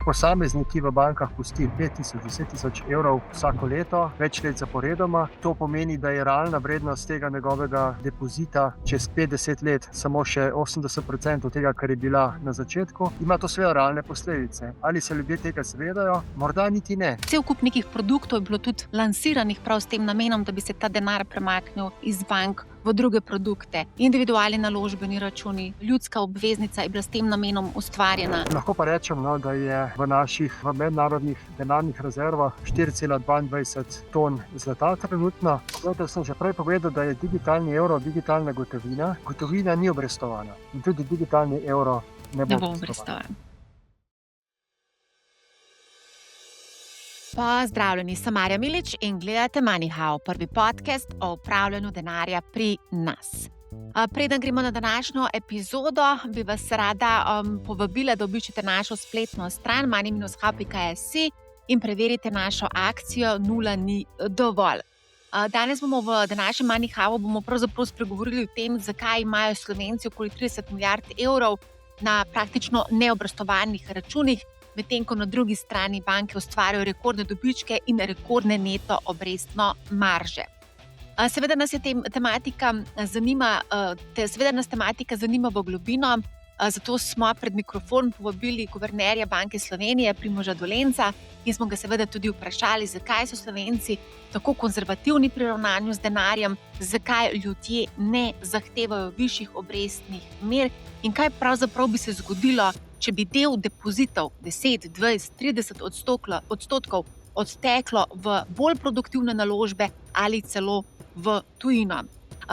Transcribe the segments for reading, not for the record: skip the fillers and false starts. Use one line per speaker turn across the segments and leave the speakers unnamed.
posameznik, ki v bankah pusti 5.000, 10.000 evrov vsako leto, več let zaporedoma, to pomeni, da je realna vrednost tega njegovega depozita čez 50 let samo še 80% tega, kar je bila na začetku. Ima to seveda realne posledice. Ali se ljudje tega zavedajo? Morda niti ne.
Cel kup nekih produktov je bilo tudi lansiranih prav s tem namenom, da bi se ta denar premaknil iz bank v druge produkte. Individualni naložbeni računi, ljudska obveznica je bila s tem namenom ustvarjena.
Lahko pa rečem, da je v naših mednarodnih denarnih rezervah 4,22 ton zlata trenutno. Zato sem že prej povedal, da je digitalni evro digitalna gotovina. Gotovina ni obrestovana in tudi digitalni evro ne bo obrestovan.
Pozdravljeni, sem Marja Milič in gledate MoneyHow, prvi podcast o upravljanju denarja pri nas. Preden gremo na današnjo epizodo, bi vas rada povabila, da obiščete našo spletno stran money-how.si in preverite našo akcijo Nula ni dovolj. Danes bomo v današnjem MoneyHowu pravzaprav spregovorili o tem, zakaj imajo Slovenci okoli 30 milijard evrov na praktično neobrestovanih računih, medtem ko na drugi strani banke ustvarjajo rekordne dobičke in rekordne neto obrestno marže. Seveda nas tematika zanima v globino, zato smo pred mikrofon povabili guvernerja Banke Slovenije Primoža Dolenca in smo ga seveda tudi vprašali, zakaj so Slovenci tako konzervativni pri ravnanju z denarjem, zakaj ljudje ne zahtevajo višjih obrestnih mer in kaj pravzaprav bi se zgodilo, če bi del depozitov 10, 20, 30 odstotkov odteklo v bolj produktivne naložbe ali celo v tujino.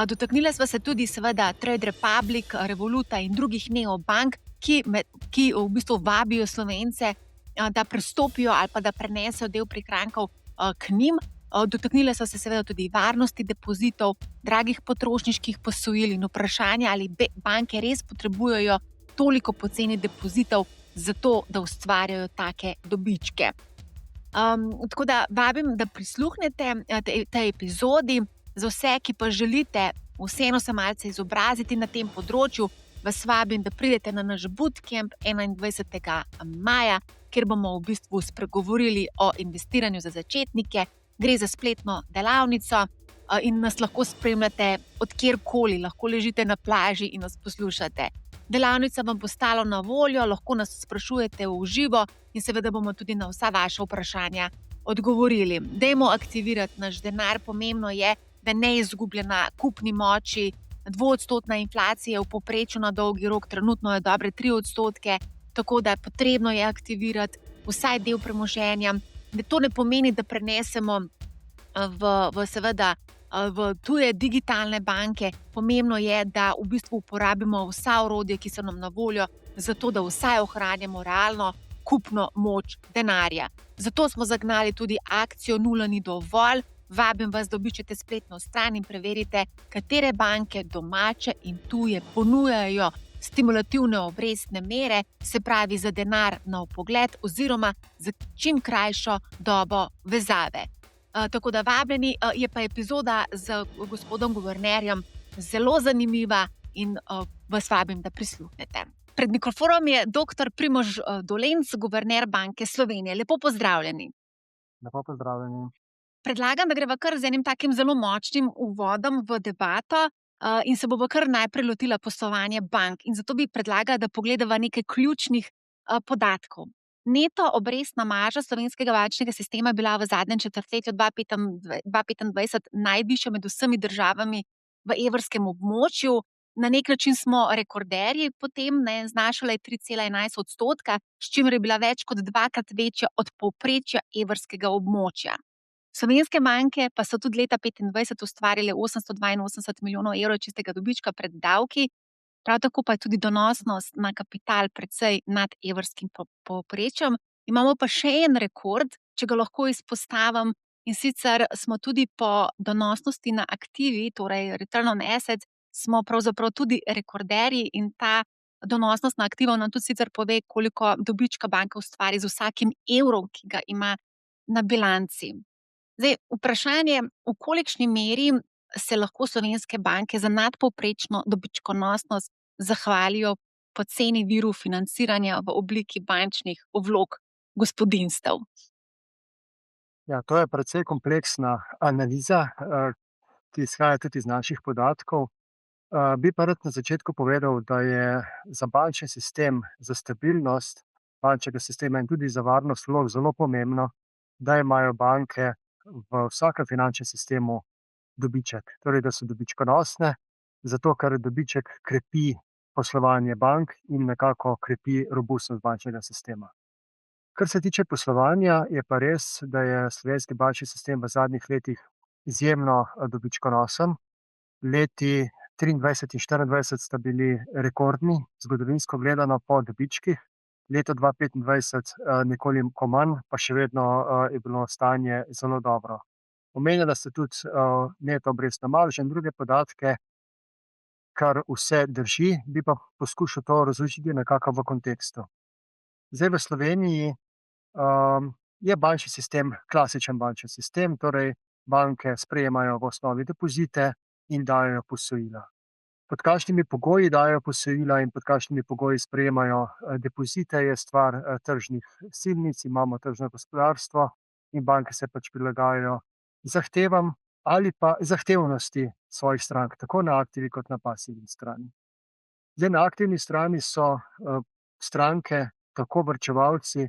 Dotaknila sva se tudi seveda Trade Republic, Revoluta in drugih neobank, ki v bistvu vabijo Slovence, da prestopijo ali pa da prenesejo del prihrankov k njim. Dotaknila sva se seveda tudi varnosti depozitov, dragih potrošniških posojil in vprašanja, ali banke res potrebujejo toliko poceni depozitov za to, da ustvarjajo take dobičke. Tako da vabim, da prisluhnete tej epizodi. Za vse, ki pa želite vseeno se malce izobraziti na tem področju, vas vabim, da pridete na naš bootcamp 21. maja, kjer bomo v bistvu spregovorili o investiranju za začetnike. Gre za spletno delavnico in nas lahko spremljate od kjerkoli, lahko ležite na plaži in nas poslušate. Delavnica vam bo stala na voljo, lahko nas sprašujete v živo in seveda bomo tudi na vsa vaša vprašanja odgovorili. Dajmo aktivirati naš denar, pomembno je, da ne izgublja na kupni moči. 2% inflacija v povprečju na dolgi rok, trenutno je dobre 3%, tako da je potrebno aktivirati vsaj del premoženja. To ne pomeni, da prenesemo v tuje digitalne banke. Pomembno je, da v bistvu uporabimo vsa orodja, ki so nam na voljo, zato da vsaj ohranjamo realno kupno moč denarja. Zato smo zagnali tudi akcijo Nula ni dovolj. Vabim vas, da obiščete spletno stran in preverite, katere banke domače in tuje ponujajo stimulativne obrestne mere, se pravi za denar na vpogled oziroma za čim krajšo dobo vezave. Tako da vabljeni, je pa epizoda z gospodom guvernerjem zelo zanimiva in vas vabim, da prisluhnete. Pred mikrofonom je dr. Primož Dolenc, guverner Banke Slovenije. Lepo pozdravljeni.
Lepo pozdravljeni.
Predlagam, da greva kar z enim takim zelo močnim uvodom v debato in se bova kar najprej lotila poslovanja bank. In zato bi predlagala, da pogledava nekaj ključnih podatkov. Neto obrestna marža slovenskega bančnega sistema je bila v zadnjem četrtletju 2025 najvišja med vsemi državami v evrskem območju. Na nek način smo rekorderji, potem znašala je 3,11%, s čimer je bila več kot dvakrat večja od povprečja evrskega območja. Slovenske banke pa so tudi leta 2025 ustvarile 882 milijonov evrov čistega dobička pred davki, prav tako pa je tudi donosnost na kapital precej nad evrskim povprečjem. Imamo pa še en rekord, če ga lahko izpostavim, in sicer smo tudi po donosnosti na aktivi, torej return on assets, smo pravzaprav tudi rekorderji in ta donosnost na aktivo nam tudi sicer pove, koliko dobička banka ustvari z vsakim evrom, ki ga ima na bilanci. Zdaj, vprašanje, v kolikšni meri se lahko slovenske banke za nadpovprečno dobičkonosnost zahvalijo poceni viru financiranja v obliki bančnih vlog. gospodinjstev?
Ja, to je precej kompleksna analiza, ki izhaja tudi iz naših podatkov. Bi pa rad na začetku povedal, da je za bančni sistem, za stabilnost bančnega sistema in tudi za varnost vlog zelo pomembno, da imajo banke v vsakem finančnem sistemu dobiček. Torej, da so dobičkonosne, zato ker dobiček krepi poslovanje bank in nekako krepi robustnost bančnega sistema. Kar se tiče poslovanja, je pa res, da je slovenski bančni sistem v zadnjih letih izjemno dobičkonosen. Leti 23 in 24 sta bili rekordni, zgodovinsko gledano, po dobičkih. Leto 2025 nekoliko manj, pa še vedno je bilo stanje zelo dobro. Omenjala ste tudi neto obrestno maržo in druge podatke, kar vse drži, bi pa poskušal to razložiti nekako v kontekstu. Zdaj v Sloveniji je bančni sistem klasičen bančni sistem, torej banke sprejemajo v osnovi depozite in dajejo posojila. Pod kakšnimi pogoji dajejo posojila in pod kakšnimi pogoji sprejemajo depozite, je stvar tržnih silnic, imamo tržno gospodarstvo in banke se pač prilagajajo zahtevam ali pa zahtevnosti svojih strank, tako na aktivni kot na pasivni strani. Zdaj, na aktivni strani so stranke, tako varčevalci,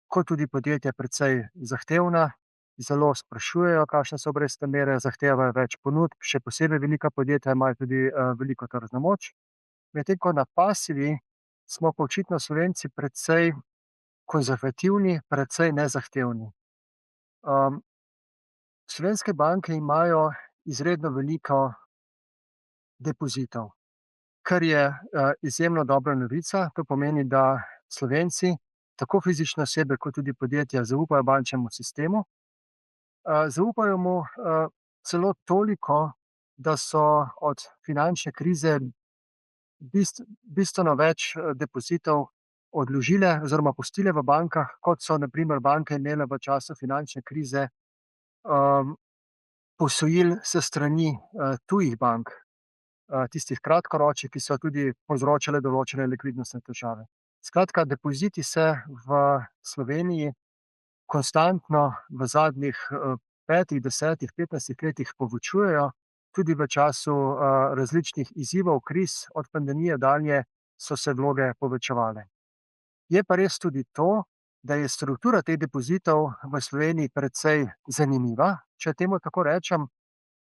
kot tudi podjetja precej zahtevna, zelo sprašujejo, kakšne so obrestne mere, zahtevajo več ponudb, še posebej velika podjetja imajo tudi veliko tržno moč. Medtem ko na pasivi smo pa očitno Slovenci precej konzervativni, precej nezahtevni. Slovenske banke imajo izredno veliko depozitov, kar je izjemno dobra novica. To pomeni, da Slovenci, tako fizične osebe kot tudi podjetja, zaupajo bančnemu sistemu. Zaupajo mu celo toliko, da so od finančne krize bistveno več depozitov odložile oziroma pustile v bankah, kot so na primer banke imele v času finančne krize posojil s strani tujih bank, tistih kratkoročnih, ki so tudi povzročale določene likvidnostne težave. Skratka, depoziti se v Sloveniji konstantno v zadnjih 5, 10, 15 letih povečujejo, tudi v času različnih izzivov, kriz, od pandemije dalje so se vloge povečevale. Je pa res tudi to, da je struktura teh depozitov v Sloveniji precej zanimiva, če temu tako rečem.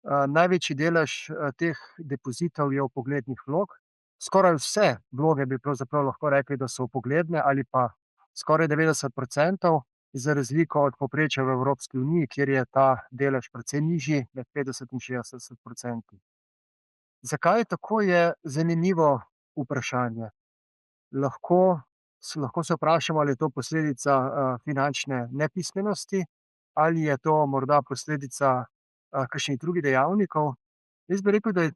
Največji delež teh depozitov je vpoglednih vlog. Skoraj vse vloge bi pravzaprav lahko rekli, da so vpogledne, ali pa skoraj 90%, za razliko od povprečja v Evropski uniji, kjer je ta delež precej nižji, med 50 in 60%. Zakaj je tako, je zanimivo vprašanje. Lahko se vprašamo, ali je to posledica finančne nepismenosti, ali je to morda posledica kakšnih drugih dejavnikov. Jaz bi rekel,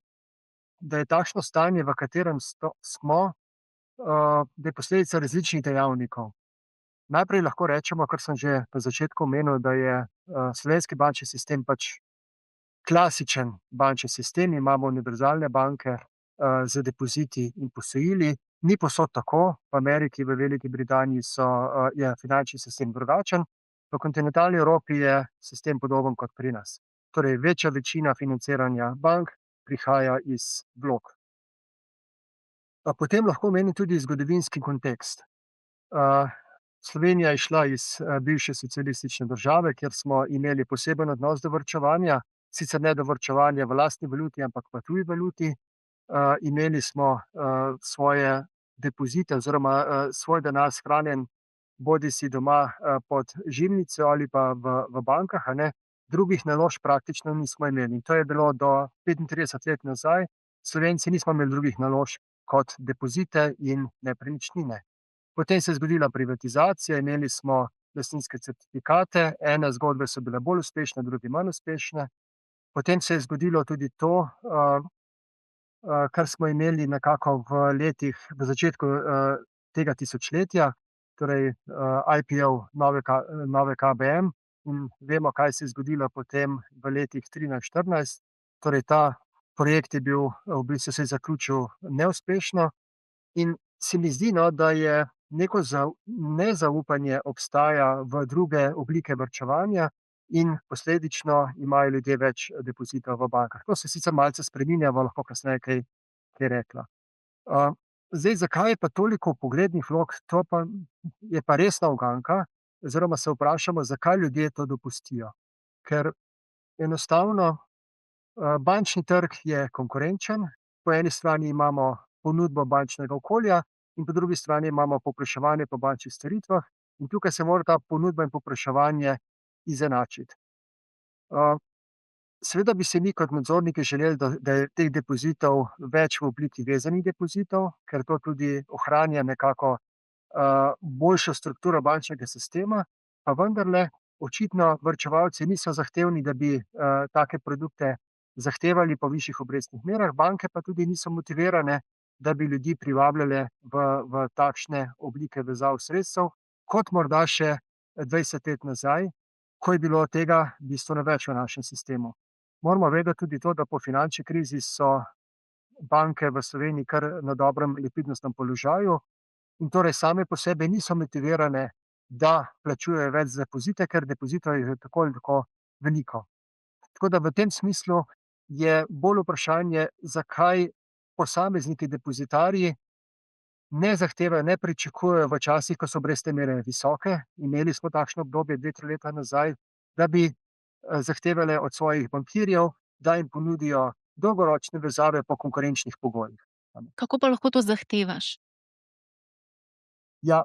da je takšno stanje, v katerem smo, da je posledica različnih dejavnikov. Najprej lahko rečemo, kar sem že na začetku omenil, da je slovenski bančni sistem pač klasičen bančni sistem. Imamo univerzalne banke z depoziti in posojili. Ni povsod tako, v Ameriki, v Veliki Britaniji je finančni sistem drugačen, v kontinentalni Evropi je sistem podoben kot pri nas. Torej, večja večina financiranja bank prihaja iz vlog. Potem lahko omenim tudi zgodovinski kontekst. Slovenija je šla iz bivše socialistične države, kjer smo imeli poseben odnos do varčevanja, sicer ne do varčevanja v lastni valuti, ampak v tuji valuti. Imeli smo svoje depozite oziroma svoj denar shranjen bodisi doma pod žimnico ali pa v bankah, drugih naložb praktično nismo imeli. In to je bilo do 35 let nazaj. Slovenci nismo imeli drugih naložb kot depozite in nepremičnine. Potem se je zgodila privatizacija, imeli smo lastninske certifikate, ene zgodbe so bile bolj uspešne, druge manj uspešne. Potem se je zgodilo tudi to, kar smo imeli nekako v začetku tega tisočletja, torej IPO nove KBM, in vemo, kaj se je zgodilo potem v letih 13-14. Torej, ta projekt je bil v bistvu se je zaključil neuspešno in se mi zdi, da je neko nezaupanje obstaja v druge oblike varčevanja in posledično imajo ljudje več depozitov v bankah. To se sicer malce spreminja, bo lahko kasneje kaj rekla. Zdaj, zakaj je pa toliko vpoglednih vlog, to pa je pa resna uganka, oziroma se vprašamo, zakaj ljudje to dopustijo. Ker enostavno bančni trg je konkurenčen, po eni strani imamo ponudbo bančnega okolja in po drugi strani imamo povpraševanje po bančnih storitvah in tukaj se morata ponudba in povpraševanje izenačiti. Seveda bi si mi kot nadzorniki želeli, da je teh depozitov več v obliki vezanih depozitov, ker to tudi ohranja nekako boljšo strukturo bančnega sistema, pa vendarle očitno varčevalci niso zahtevni, da bi take produkte zahtevali po višjih obrestnih merah, banke pa tudi niso motivirane, da bi ljudi privabljale v takšne oblike vezav sredstev, kot morda še 20 let nazaj, ko je bilo tega bistveno več v našem sistemu. Moramo vedeti tudi to, da po finančni krizi so banke v Sloveniji kar na dobrem likvidnostnem položaju in torej same po sebi niso motivirane, da plačujejo več za depozite, ker depozitov je tako ali tako veliko. Tako da v tem smislu je bolj vprašanje, zakaj posamezniki depozitarji ne zahtevajo, ne pričakujejo v časih, ko so obrestne mere visoke, imeli smo takšno obdobje 2-3 leta nazaj, da bi zahtevale od svojih bankirjev, da jim ponudijo dolgoročne vezave po konkurenčnih pogojih.
Kako pa lahko to zahtevaš?
Ja,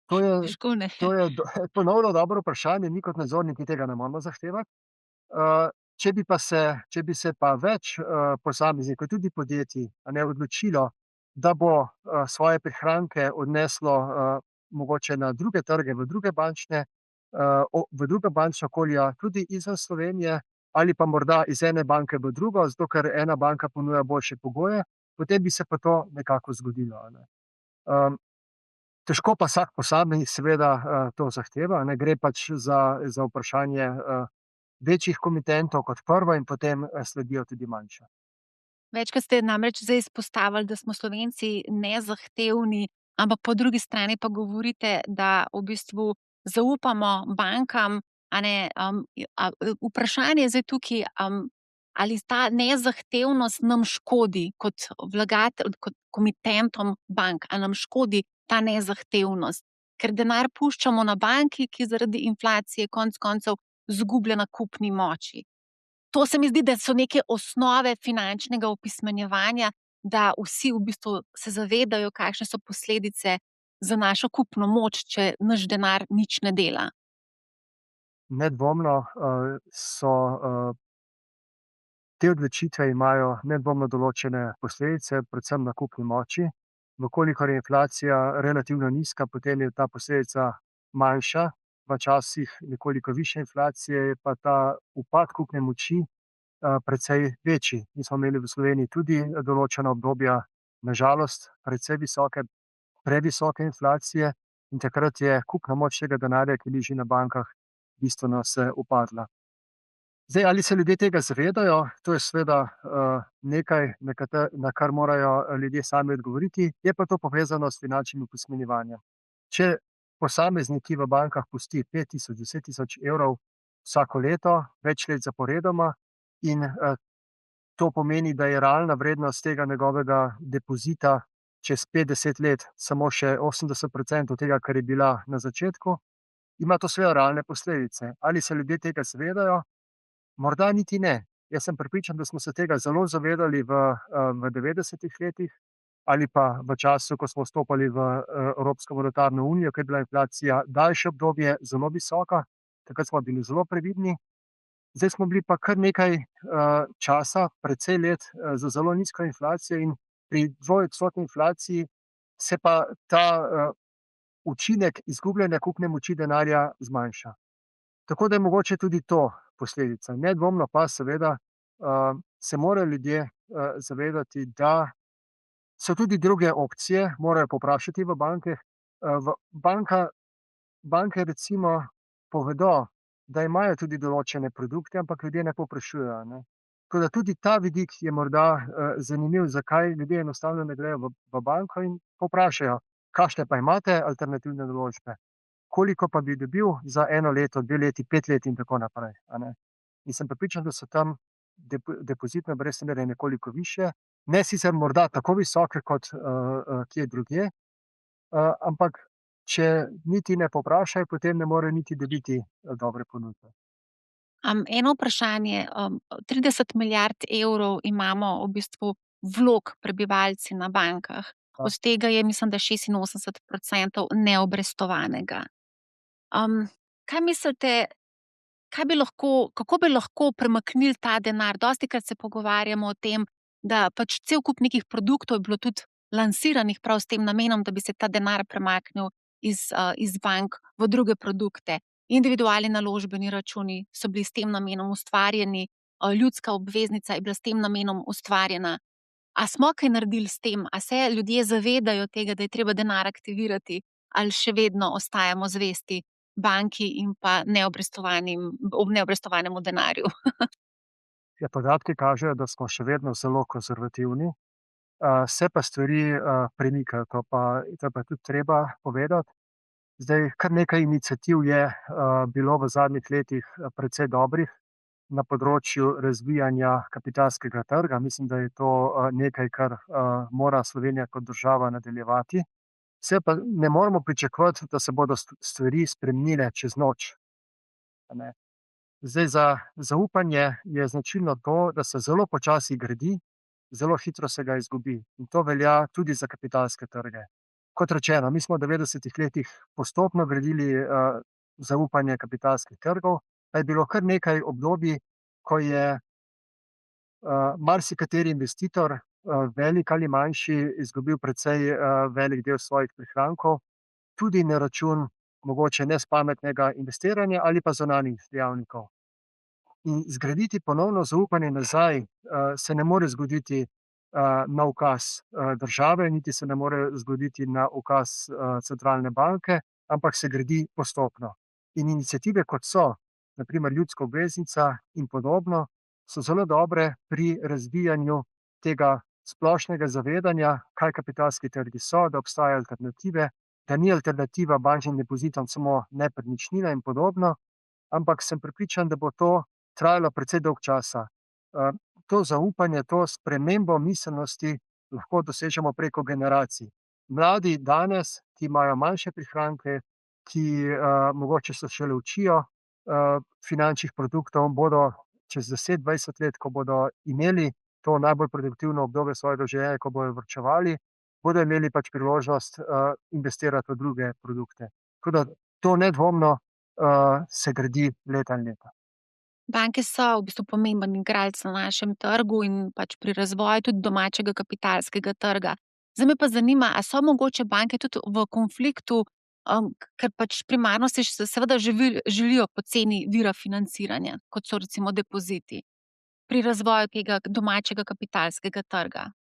to je,
Težko ne.
to je ponovno dobro vprašanje, mi kot nadzorniki tega ne moremo zahtevati. Če bi se pa več posameznikov, tudi podjetij, odločilo, da bo svoje prihranke odneslo mogoče na druge trge, v druga bančna okolja, tudi izven Slovenije, ali pa morda iz ene banke v drugo, zato ker ena banka ponuja boljše pogoje, potem bi se pa to nekako zgodilo. Težko pa vsak posameznik seveda to zahteva, gre pač za vprašanje večjih komitentov kot prvo in potem sledijo tudi manjša.
Večkrat ste namreč zdaj izpostavili, da smo Slovenci nezahtevni, ampak po drugi strani pa govorite, da v bistvu zaupamo bankam, a ne, vprašanje je zdaj tukaj, ali ta nezahtevnost nam škodi kot kot komitentom bank, a nam škodi ta nezahtevnost, ker denar puščamo na banki, ki zaradi inflacije konec koncev izgublja na kupni moči. To se mi zdi, da so neke osnove finančnega opismenjevanja, da vsi v bistvu se zavedajo, kakšne so posledice za našo kupno moč, če naš denar nič ne dela.
Nedvomno so te odločitve imajo nedvomno določene posledice, predvsem na kupni moči. V kolikor je inflacija relativno nizka, potem je ta posledica manjša, v časih nekoliko višje inflacije je pa ta upad kupne moči precej večji. Mi smo imeli v Sloveniji tudi določena obdobja, na žalost, precej previsoke inflacije in takrat je kupna moč tega denarja, ki leži na bankah, bistveno se upadla. Zdaj, ali se ljudje tega zavedajo, to je seveda nekaj, na kar morajo ljudje sami odgovoriti, je pa to povezano s finančnim opismenjevanjem. Če posameznik, ki v bankah pusti 5.000, 10.000 evrov vsako leto, več let zaporedoma, in to pomeni, da je realna vrednost tega njegovega depozita čez 50 let samo še 80% tega, kar je bila na začetku, ima to seveda realne posledice. Ali se ljudje tega zavedajo? Morda niti ne. Jaz sem prepričan, da smo se tega zelo zavedali v 90. letih ali pa v času, ko smo vstopali v Evropsko monetarno unijo, ko je bila inflacija daljše obdobje zelo visoka, takrat smo bili zelo previdni. Zdaj smo bili pa kar nekaj časa, precej let, z zelo nizko inflacijo in pri 2-odstotni inflaciji se pa ta učinek izgubljanja kupne moči denarja zmanjša. Tako da je mogoče tudi to posledica. Nedvomno pa seveda se morajo ljudje zavedati, da so tudi druge opcije, morajo povprašati v bankah. Banke recimo povedo, da imajo tudi določene produkte, ampak ljudje ne povprašujejo. Tako da tudi ta vidik je morda zanimiv, zakaj ljudje enostavno ne grejo v banko in povprašajo, kakšne pa imate alternativne naložbe, koliko pa bi dobil za 1 leto, 2 leti, 5 let in tako naprej. A ne. In sem prepričan, da so tam depozitne obrestne mere nekoliko višje, ne sicer morda tako visoke kot kje drugje, ampak če niti ne povprašajo, potem ne morejo niti dobiti dobre ponudbe.
Eno vprašanje. 30 milijard evrov imamo v bistvu vlog prebivalci na bankah.
Ja.
Od tega je, mislim, da 86% neobrestovanega. Kaj mislite, kako bi lahko premaknili ta denar? Dostikrat se pogovarjamo o tem, da pač cel kup nekih produktov je bilo tudi lansiranih prav s tem namenom, da bi se ta denar premaknil iz bank v druge produkte. Individualni naložbeni računi so bili s tem namenom ustvarjeni, ljudska obveznica je bila s tem namenom ustvarjena. A smo kaj naredili s tem? A se ljudje zavedajo tega, da je treba denar aktivirati, ali še vedno ostajamo zvesti banki in pa neobrestovanemu denarju?
Ja, podatki kažejo, da smo še vedno zelo konzervativni, se pa stvari premikajo, to pa tudi treba povedati. Zdaj, kar nekaj iniciativ je bilo v zadnjih letih precej dobrih na področju razvijanja kapitalskega trga. Mislim, da je to nekaj, kar mora Slovenija kot država nadaljevati. Vse pa ne moremo pričakovati, da se bodo stvari spremenile čez noč. A ne. Zdaj, za zaupanje je značilno to, da se zelo počasi gradi, zelo hitro se ga izgubi. In to velja tudi za kapitalske trge. Kot rečeno, mi smo v 90. letih postopno gradili zaupanje kapitalskih trgov, pa je bilo kar nekaj obdobij, ko je marsikateri investitor, velik ali manjši, izgubil precej velik del svojih prihrankov, tudi na račun mogoče nespametnega investiranja ali pa zunanjih dejavnikov. In zgraditi ponovno zaupanje nazaj se ne more zgoditi na ukaz države, niti se ne more zgoditi na ukaz centralne banke, ampak se gradi postopno. In iniciative, kot so, na primer ljudska obveznica in podobno, so zelo dobre pri razvijanju tega splošnega zavedanja, kaj kapitalski trgi so, da obstajajo alternative, da ni alternativa bančnim depozitom samo nepremičnina in podobno, ampak sem prepričan, da bo to trajalo precej dolg časa. To zaupanje, to spremembo miselnosti lahko dosežemo preko generacij. Mladi danes, ki imajo manjše prihranke, ki mogoče se šele učijo finančnih produktov, bodo čez 10, 20 let, ko bodo imeli to najbolj produktivno obdobje svojega življenja, ko bodo varčevali, bodo imeli pač priložnost investirati v druge produkte. Tako da to nedvomno se gradi leta in leta.
Banke so v bistvu pomemben igralec na našem trgu in pač pri razvoju tudi domačega kapitalskega trga. Zdaj me pa zanima, a so mogoče banke tudi v konfliktu, ker pač primarno si seveda želijo poceni vira financiranja, kot so recimo depoziti, pri razvoju tega domačega kapitalskega trga.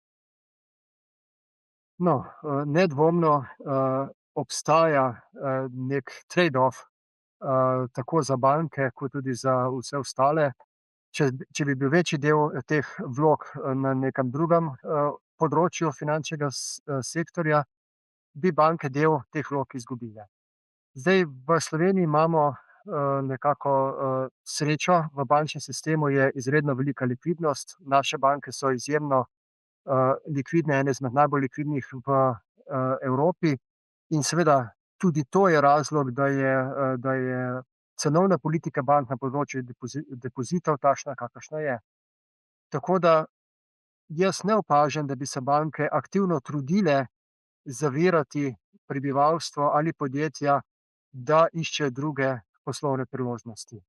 No, nedvomno obstaja nek trade-off tako za banke, kot tudi za vse ostale. Če bi bil večji del teh vlog na nekem drugem področju finančnega sektorja, bi banke del teh vlog izgubile. Zdaj, v Sloveniji imamo nekako srečo, v bančnem sistemu je izredno velika likvidnost, naše banke so izjemno likvidne, ene izmed najbolj likvidnih v Evropi, in seveda tudi to je razlog, da je cenovna politika bank na področju depozitov takšna, kakršna je. Tako da jaz ne opažam, da bi se banke aktivno trudile zavirati prebivalstvo ali podjetja, da iščejo druge poslovne priložnosti.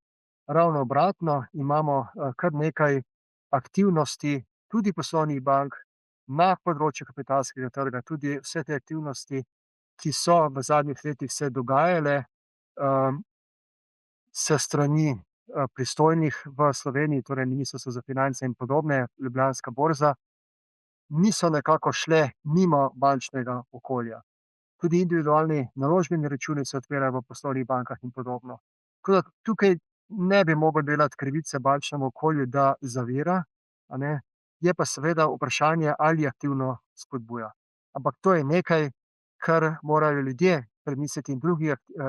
Ravno obratno, imamo kar nekaj aktivnosti, tudi poslovnih bank, na področju kapitalskega trga, tudi vse te aktivnosti, ki so v zadnjih letih se dogajale s strani pristojnih v Sloveniji, torej Ministrstvo za finance in podobne, Ljubljanska borza, niso nekako šle mimo bančnega okolja. Tudi individualni naložbeni računi se odpirajo v poslovnih bankah in podobno. Tako da tukaj ne bi mogel delati krivice bančnemu okolju, da zavira, a ne. Je pa seveda vprašanje, ali aktivno spodbuja. Ampak to je nekaj, kar morajo ljudje premisliti in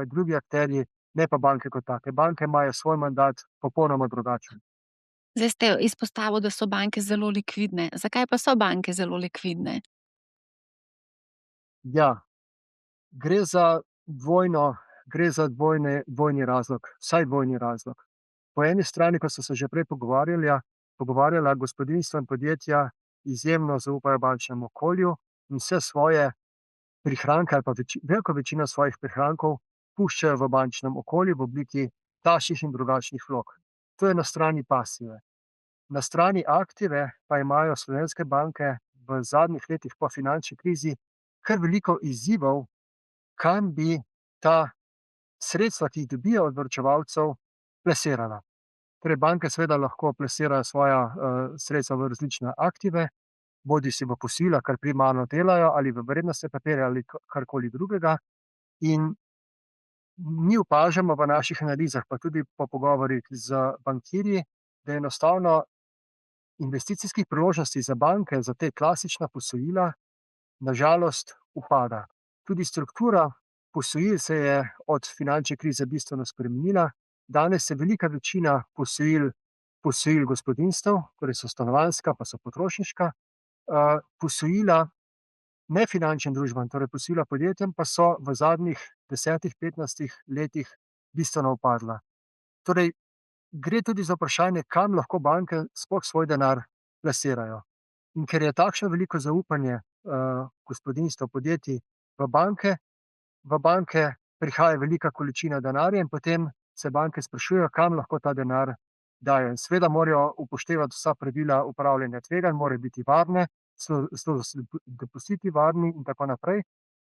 drugi akterji, ne pa banke kot take. Banke imajo svoj mandat popolnoma drugačen.
Zdaj ste izpostavili, da so banke zelo likvidne. Zakaj pa so banke zelo likvidne?
Ja, gre za dvojni razlog, vsaj dvojni razlog. Po eni strani, kot smo se že prej pogovarjala, gospodinjstva in podjetja izjemno zaupajo bančnemu okolju in vse svoje prihranke ali pa veliko večino svojih prihrankov puščajo v bančnem okolju v obliki takšnih in drugačnih vlog. To je na strani pasive. Na strani aktive pa imajo slovenske banke v zadnjih letih po finančni krizi kar veliko izzivov, kam bi ta sredstva, ki jih dobijo od varčevalcev, plasirala. Torej banke seveda lahko plasirajo svoja sredstva v različne aktive, bodisi v posojila, kar primarno delajo, ali v vrednostne papirje ali karkoli drugega. In mi opažamo v naših analizah, pa tudi po pogovorih z bankirji, da enostavno investicijskih priložnosti za banke, za te klasična posojila, nažalost upada. Tudi struktura posojil se je od finančne krize bistveno spremenila. Danes se velika večina posojil gospodinjstev, torej so stanovanjska, pa so potrošniška, posojila nefinančnim družbam, torej posojila podjetjem, pa so v zadnjih 10-15 letih bistveno upadla. Torej, gre tudi za vprašanje, kam lahko banke sploh svoj denar plasirajo. In ker je takšno veliko zaupanje gospodinjstev, podjetij v banke prihaja velika količina denarja in potem se banke sprašujejo, kam lahko ta denar dajo. In seveda morajo upoštevati vsa pravila upravljanja tveganj, morajo biti varne, depoziti varni in tako naprej.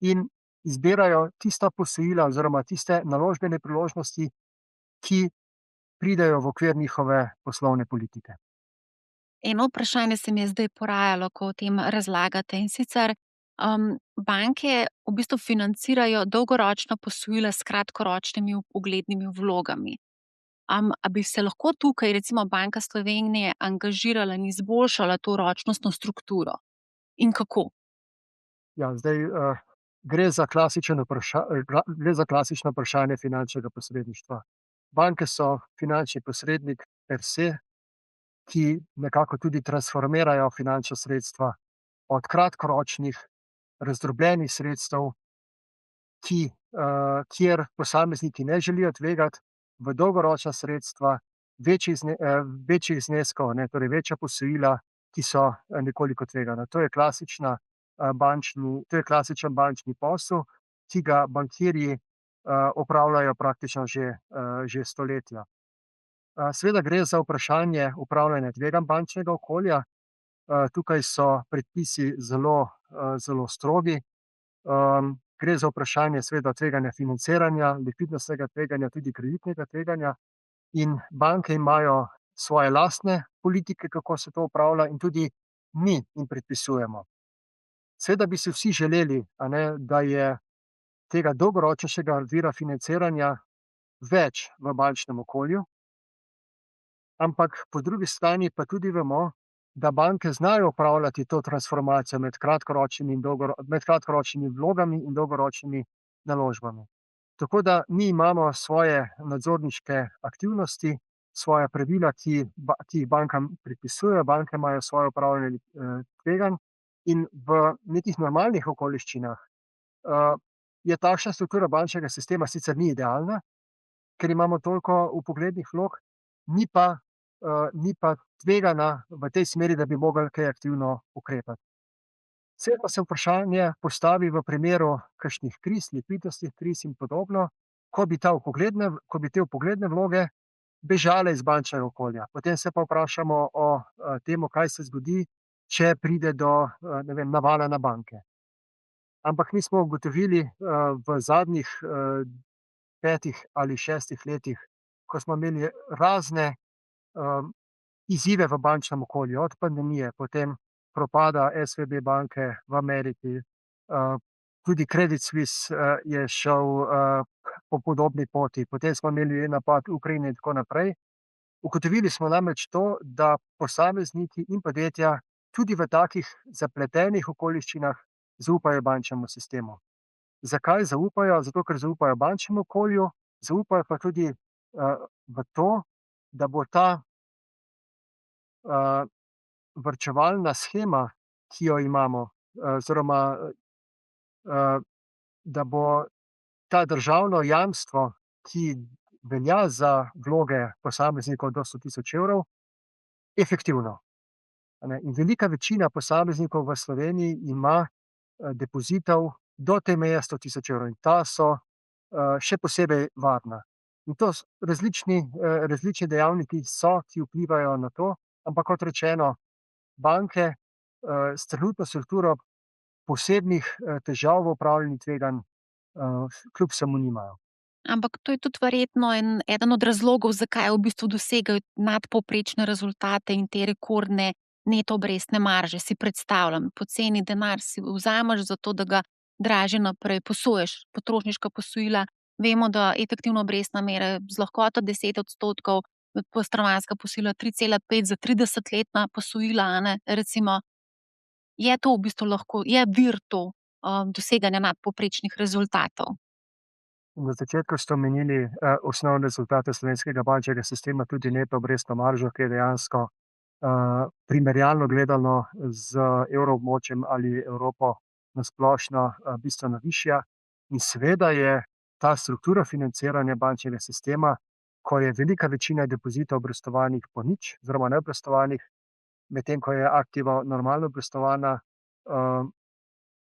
In izbirajo tista posojila oziroma tiste naložbene priložnosti, ki pridejo v okvir njihove poslovne politike.
Eno vprašanje se mi je zdaj porajalo, ko o tem razlagate, in sicer banke v bistvu financirajo dolgoročna posojila s kratkoročnimi vpoglednimi vlogami. A bi se lahko tukaj recimo Banka Slovenije angažirala in izboljšala to ročnostno strukturo? In kako?
Ja, zdaj gre za klasično vprašanje finančnega posredništva. Banke so finančni posrednik per se, ki nekako tudi transformirajo finančna sredstva od kratkoročnih, razdrobljenih sredstev, kjer posamezniki ne želijo tvegati, v dolgoročna sredstva, večjih zneskov, torej večja posojila, ki so nekoliko tvegana. To je klasičen bančni posel, ki ga bankirji opravljajo praktično že stoletja. Seveda gre za vprašanje upravljanja tveganj bančnega okolja. Tukaj so predpisi zelo strogi. Gre za vprašanje seveda tveganja financiranja, likvidnostnega tveganja, tudi kreditnega tveganja. In banke imajo svoje lastne politike, kako se to upravlja, in tudi mi jim predpisujemo. Seveda bi si vsi želeli, da je tega dolgoročnejšega vira financiranja več v bančnem okolju, ampak po drugi strani pa tudi vemo, da banke znajo upravljati to transformacijo med kratkoročnimi vlogami in dolgoročnimi naložbami. Tako da mi imamo svoje nadzorniške aktivnosti, svoja pravila, ki jih bankam predpisujejo, banke imajo svoje upravljanje tveganj in v nekih normalnih okoliščinah je takšna struktura bančnega sistema sicer ni idealna, ker imamo toliko vpoglednih vlog, ni pa tvegana v tej smeri, da bi mogli kaj aktivno ukrepati. Seveda pa se vprašanje postavi v primeru kakšnih kriz, likvidnostnih kriz in podobno, ko bi te vpogledne vloge bežale iz bančnega okolja. Potem se pa vprašamo o tem, kaj se zgodi, če pride do navala na banke. Ampak mi smo ugotovili v zadnjih 5 ali 6 letih, ko smo imeli razne izzive v bančnem okolju, od pandemije, potem propada SVB banke v Ameriki, tudi Credit Suisse je šel po podobni poti, potem smo imeli napad v Ukrajini in tako naprej. Ugotovili smo namreč to, da posamezniki in podjetja tudi v takih zapletenih okoliščinah zaupajo bančnemu sistemu. Zakaj zaupajo? Zato, ker zaupajo bančnemu okolju, zaupajo pa tudi v to, da bo ta varčevalna shema, ki jo imamo, oziroma da bo ta državno jamstvo, ki velja za vloge posameznikov do 100 000 evrov, efektivno. In velika večina posameznikov v Sloveniji ima depozitov do te meje 100 000 evrov in ta so še posebej varna. In to različni dejavniki so, ki vplivajo na to, ampak kot rečeno, banke s trenutno strukturo posebnih težav v upravljanju tveganj kljub vsemu nimajo.
Ampak to je tudi verjetno eden od razlogov, zakaj v bistvu dosegajo nadpovprečne rezultate in te rekordne neto obrestne marže. Si predstavljam, poceni denar si vzameš zato, da ga dražje naprej posuješ. Potrošniška posojila, vemo, da efektivna obrestna mera je z lahkoto 10 %, stanovanjska posojila 3,5 za 30-letna posojila, a ne, recimo. Je to v bistvu lahko, je vir to doseganja nadpovprečnih rezultatov?
Na začetku ste omenili osnovne rezultate slovenskega bančnega sistema, tudi neto obrestno maržo, ki je dejansko primerjalno gledano z evroobmočjem ali Evropo na splošno bistveno višja. In seveda je ta struktura financiranja bančnega sistema, ko je velika večina depozitov obrestovanih po nič, oziroma neobrestovanih, medtem ko je aktiva normalno obrestovana,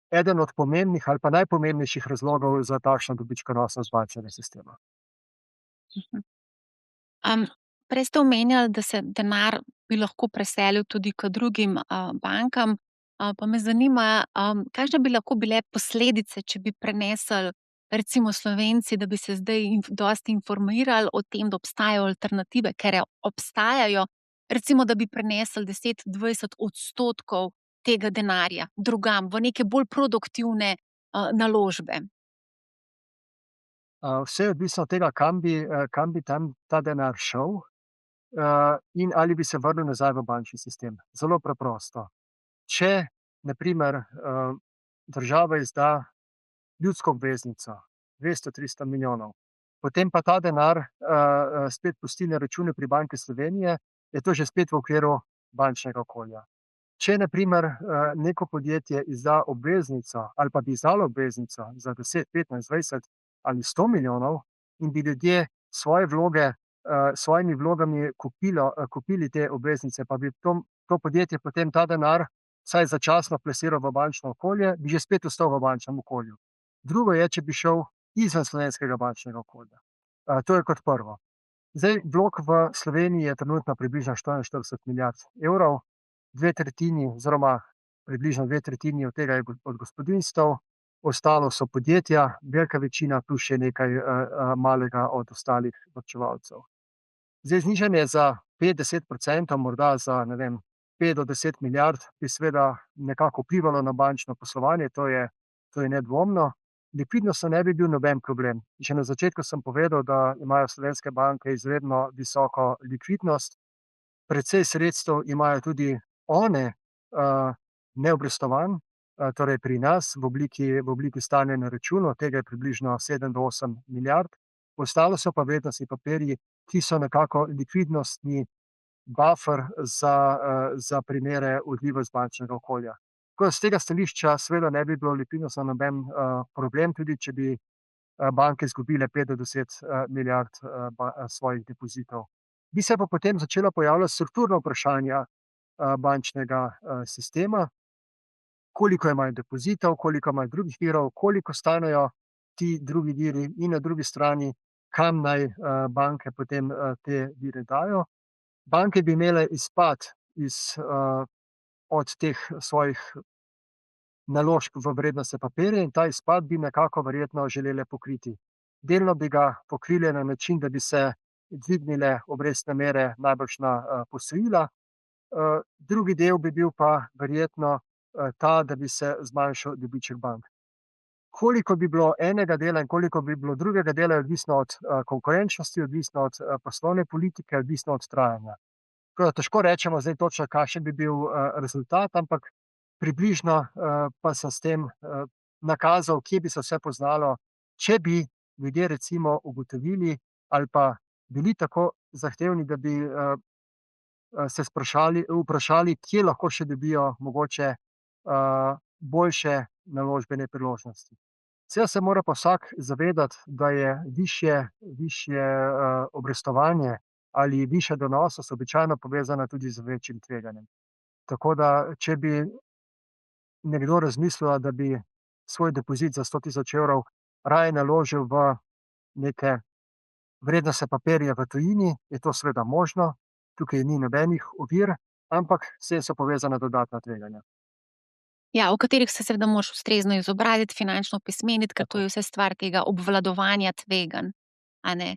eden od pomembnih ali pa najpomembnejših razlogov za takšno dobičkonosnost bančnega sistema.
Prej ste omenjali, da se denar bi lahko preselil tudi k drugim bankam. Pa me zanima, kakšne bi lahko bile posledice, če bi prenesli, recimo Slovenci, da bi se zdaj dosti informirali o tem, da obstajajo alternative, ker obstajajo, recimo, da bi prenesli 10-20 % tega denarja drugam, v neke bolj produktivne naložbe.
Vse je odvisno od tega, kam bi tam ta denar šel in ali bi se vrnil nazaj v bančni sistem. Zelo preprosto. Če, na primer, država izda ljudsko obveznico 200-300 milijonov, potem pa ta denar spet pusti na računu pri Banki Slovenije, je to že spet v okviru bančnega okolja. Če, na primer, neko podjetje izda obveznico ali pa bi izdalo obveznico za 10, 15, 20 ali 100 milijonov in bi ljudje svoje vloge s svojimi vlogami kupili te obveznice, pa bi to podjetje potem ta denar vsaj začasno plasiral v bančno okolje, bi že spet ostal v bančnem okolju. Drugo je, če bi šel izven slovenskega bančnega okolja. To je kot prvo. Zdaj, vlog v Sloveniji je trenutno približno 44 milijard evrov, približno 2/3 od tega je od gospodinjstev, ostalo so podjetja, velika večina, plus še nekaj malega od ostalih varčevalcev. Zdaj, znižanje za 5-10%, morda za 5 do 10 milijard, bi seveda nekako vplivalo na bančno poslovanje, to je nedvomno. Likvidnostno ne bi bil noben problem. Že na začetku sem povedal, da imajo slovenske banke izredno visoko likvidnost, precej sredstev imajo tudi one neobrestovanj, torej pri nas v obliki stanja na računu, tega je približno 7 do 8 milijard, ostalo so pa vrednostni papirji, ki so nekako likvidnostni buffer za primere odliva iz bančnega okolja. Tako da s tega stališča seveda ne bi bilo likvidnostno noben problem, tudi če bi banke izgubile 5 do 10 milijard svojih depozitov. Bi se pa potem začela pojavljati strukturna vprašanja bančnega sistema, koliko imajo depozitov, koliko imajo drugih virov, koliko stanejo ti drugi viri in na drugi strani, kam naj banke potem te vire dajo. Banke bi imele izpad od teh svojih naložb v vrednostne papirje in ta izpad bi nekako verjetno želele pokriti. Delno bi ga pokrile na način, da bi se dvignile obrestne mere najbrž na posojila, drugi del bi bil pa verjetno ta, da bi se zmanjšal dobiček bank. Koliko bi bilo enega dela in koliko bi bilo drugega dela, je odvisno od konkurenčnosti, odvisno od poslovne politike, odvisno od trajanja. Tako da težko rečemo zdaj točno, kakšen bi bil rezultat, ampak približno pa so s tem nakazal, kje bi se vse poznalo, če bi ljudje recimo ugotovili ali pa bili tako zahtevni, da bi se vprašali, kje lahko še dobijo mogoče boljše naložbene priložnosti. Seveda se mora pa vsak zavedati, da je višje obrestovanje ali višja donosnost običajno povezana tudi z večjim tveganjem. Tako da, če bi nekdo razmislil, da bi svoj depozit za 100 000 evrov raje naložil v neke vrednostne papirje v tujini, je to seveda možno, tukaj ni nobenih ovir, ampak s tem so povezana dodatna tveganja.
Ja, v katerih se seveda moraš ustrezno izobraziti, finančno opismeniti, ker to
Tako.
je vse stvar tega obvladovanja tveganj, a ne.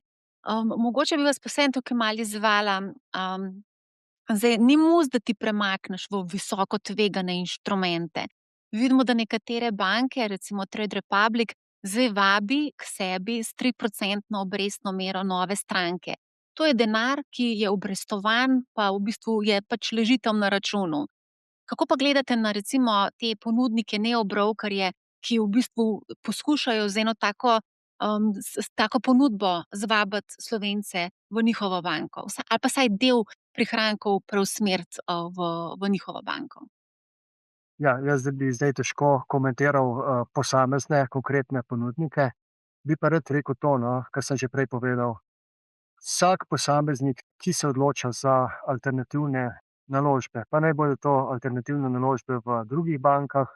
Mogoče bi vas pa vseeno tukaj malo izzvala, zdaj ni must, da ti premakneš v visoko tvegane inštrumente. Vidimo, da nekatere banke, recimo Trade Republic, zdaj vabi k sebi s 3% obrestno mero nove stranke. To je denar, ki je obrestovan, pa v bistvu je pač leži tam na računu. Kako pa gledate na recimo te ponudnike neobrokerje, ki v bistvu poskušajo z eno tako, s tako ponudbo zvabiti Slovence v njihovo banko, ali pa vsaj del prihrankov preusmeriti, v njihovo banko?
Ja, jaz bi zdaj težko komentiral posamezne konkretne ponudnike, bi pa rad rekel to, no, kar sem že prej povedal. Vsak posameznik, ki se odloča za alternativne naložbe, pa naj bodo to alternativne naložbe v drugih bankah,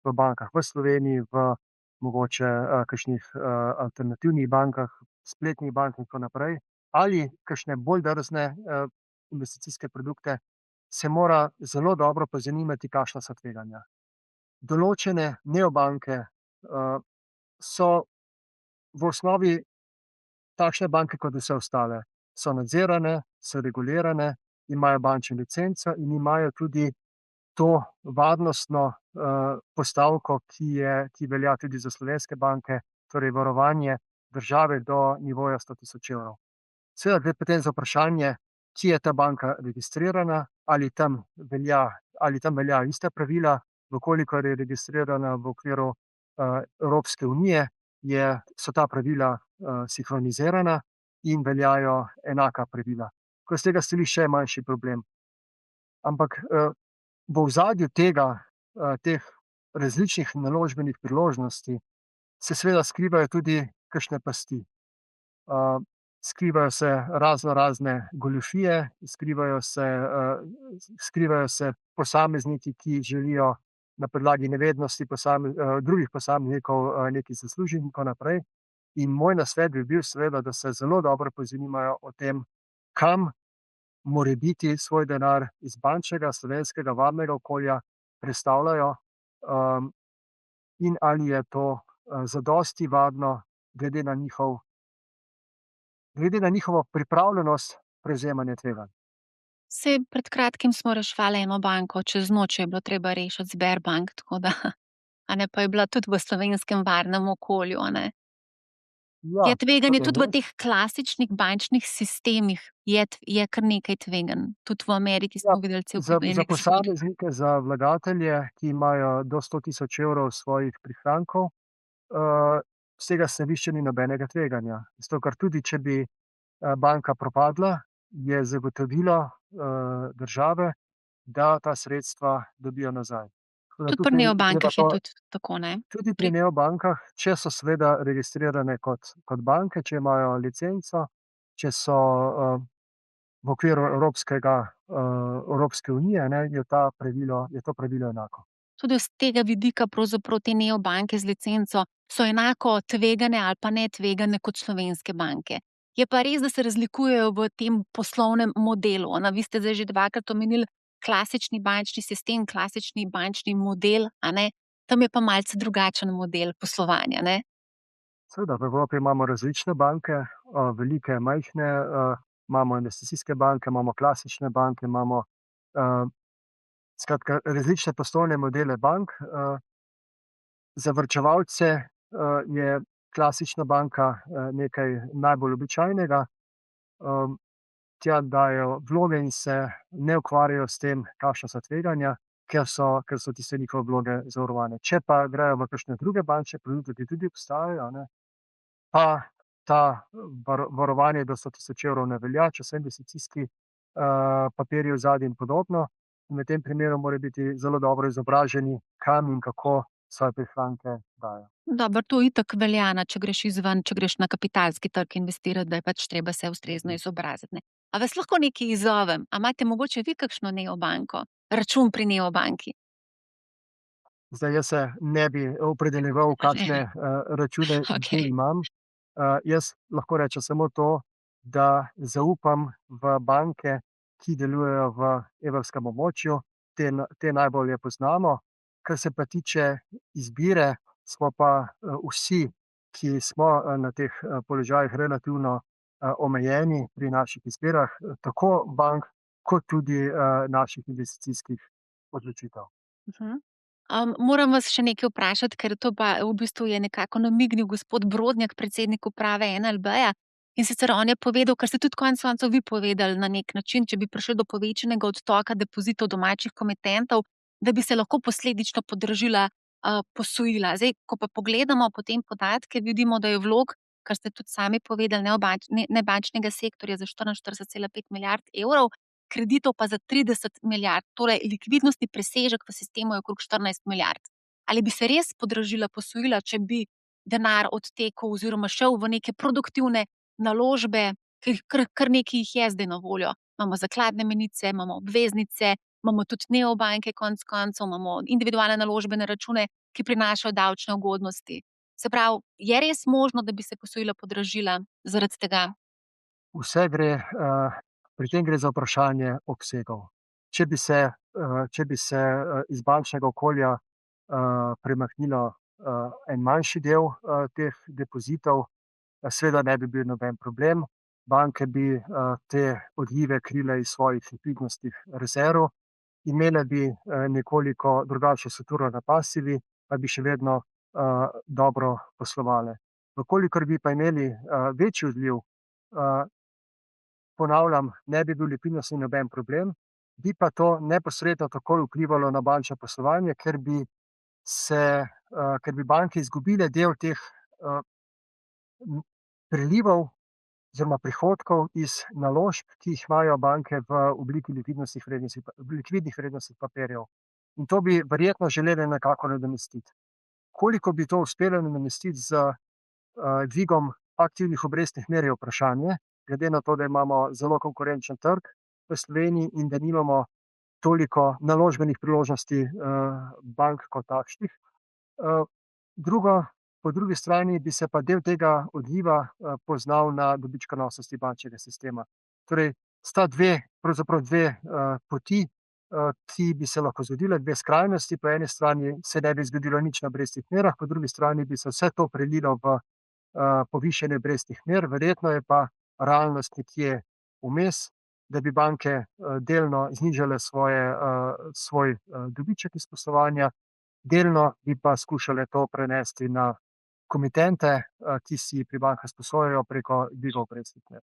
v bankah v Sloveniji, v mogoče kakšnih alternativnih bankah, spletnih bank in tako naprej, ali kakšne bolj drzne investicijske produkte, se mora zelo dobro pozanimati, kakšna so tveganja. Določene neobanke so v osnovi takšne banke kot vse ostale. So nadzirane, so regulirane, imajo bančno licenco in imajo tudi to varnostno postavko, ki velja tudi za slovenske banke, torej varovanje države do nivoja 100 000 evrov. Seveda gre potem za vprašanje, kje je ta banka registrirana, ali tam velja ista pravila, v kolikor je registrirana v okviru Evropske unije, so ta pravila sinhronizirana in veljajo enaka pravila. Ko s tega stališča je manjši problem. Ampak v ozadju teh različnih naložbenih priložnosti se seveda skrivajo tudi kakšne pasti. Skrivajo se raznorazne goljufije, skrivajo se posamezniki, ki želijo na podlagi nevednosti drugih posameznikov nekaj zaslužiti in tako naprej. In moj nasvet bi bil seveda, da se zelo dobro pozanimajo o tem, kam morebiti svoj denar iz bančnega, slovenskega varnega okolja prestavljajo, in ali je to zadosti varno glede na njihovo pripravljenost prevzemanja tveganj.
Saj pred kratkim smo reševali eno banko, čez noč je bilo treba rešiti Sberbank, tako da, a ne, pa je bila tudi v slovenskem varnem okolju, a ne. Je
Ja, to
tveganje
je
tudi v
res.
teh klasičnih bančnih sistemih, je kar nekaj tveganj. Tudi v Ameriki
Ja,
smo videli cel kup
za
enih škod.
posameznike, za vlagatelje, ki imajo do 100 000 evrov svojih prihrankov, iz tega stališča ni nobenega tveganja. Zato, ker tudi če bi banka propadla, je zagotovilo države, da ta sredstva dobijo nazaj. Tako da
Tudi pri
tukaj je treba
neobankah je
to
tudi tako, ne?
tudi pri neobankah, če so seveda registrirane kot banke, če imajo licenco, če so v okviru Evropske unije, ne, je to pravilo enako.
Tudi s tega vidika pravzaprav te neobanke z licenco so enako tvegane ali pa netvegane kot slovenske banke. Je pa res, da se razlikujejo v tem poslovnem modelu, a ne. Vi ste zdaj že dvakrat omenili klasični bančni sistem, klasični bančni model, a ne. Tam je pa malce drugačen model poslovanja, ne.
Seveda, v Evropi imamo različne banke, velike, majhne, imamo investicijske banke, imamo klasične banke, imamo skratka različne poslovne modele bank. Za varčevalce je klasična banka nekaj najbolj običajnega. Tja dajejo vloge in se ne ukvarjajo s tem, kakšna so tveganja. ker so tiste njihove vloge zavarovane. Če pa grejo v kakšne druge bančne produkte, ki tudi obstajajo, ne, pa ta varovanje do 100 000 evrov ne velja, če so investicijski papirji odzadaj in podobno. In v tem primeru morajo biti zelo dobro izobraženi, kam in kako svoje prihranke dajo.
Dobro, to itak velja, če greš izven, če greš na kapitalski trg investirati, da je pač treba se ustrezno izobraziti. Ne. A vas lahko nekaj izzovem? A imate mogoče vi kakšno neobanko? Račun pri neobanki?
Zdaj, jaz se ne bi opredeljeval, kakšne račune že
Okej.
imam. Jaz lahko rečem samo to, da zaupam v banke, ki delujejo v evrskem območju. Te najbolje poznamo. Kar se pa tiče izbire, smo pa vsi, ki smo na teh položajih, relativno omejeni pri naših izbirah, tako bank kot tudi naših investicijskih odločitev.
Moram vas še nekaj vprašati, ker to pa v bistvu je nekako namignil gospod Brodnjak, predsednik uprave NLB-ja. In sicer on je povedal, kar ste tudi konec koncev vi povedali na nek način, če bi prišlo do povečanega odtoka depozitov domačih komitentov, da bi se lahko posledično podražila posojila. Zdaj, ko pa pogledamo potem podatke, vidimo, da je vlog, kar ste tudi sami povedali, nebančnega sektorja za 44,5 milijard evrov, kreditov pa za 30 milijard, torej likvidnostni presežek v sistemu je okrog 14 milijard. Ali bi se res podražila posojila, če bi denar odtekel oziroma šel v neke produktivne naložbe, kar nekaj jih je zdaj na voljo. Imamo zakladne menice, imamo obveznice, imamo tudi neobanke konec koncev, imamo individualne naložbene račune, ki prinašajo davčne ugodnosti. Se pravi, je res možno, da bi se posojila podražila zaradi tega?
Pri tem gre za vprašanje obsegov. Če bi se iz bančnega okolja premaknilo en manjši del teh depozitov, seveda ne bi bil noben problem. Banke bi te odlive krile iz svojih likvidnostnih rezerv, imele bi nekoliko drugačno strukturo na pasivi, pa bi še vedno dobro poslovale. V kolikor bi pa imeli večji odliv, ponavljam, ne bi bil likvidnostni noben problem, bi pa to neposredno takoj vplivalo na bančno poslovanje, ker bi banke izgubile del teh prilivov oziroma prihodkov iz naložb, ki jih imajo banke v obliki likvidnih vrednostnih papirjev. In to bi verjetno želeli nekako nadomestiti. Koliko bi to uspelo nadomestiti z dvigom aktivnih obrestnih mer, je vprašanje, glede na to, da imamo zelo konkurenčen trg v Sloveniji in da nimamo toliko naložbenih priložnosti bank kot takšnih. Po drugi strani bi se pa del tega odliva poznal na dobičkonosnosti bančnega sistema. Torej, sta pravzaprav dve poti, ki bi se lahko zgodile, dve skrajnosti. Po eni strani se ne bi zgodilo nič na obrestnih merah, po drugi strani bi se vse to prelilo v povišanje obrestnih mer. Verjetno je pa realnost nekje vmes, da bi banke delno znižale svoj dobiček iz poslovanja, delno bi pa skušale to prenesti na komitente, ki si pri bankah sposojajo preko dvigov obrestnih mer.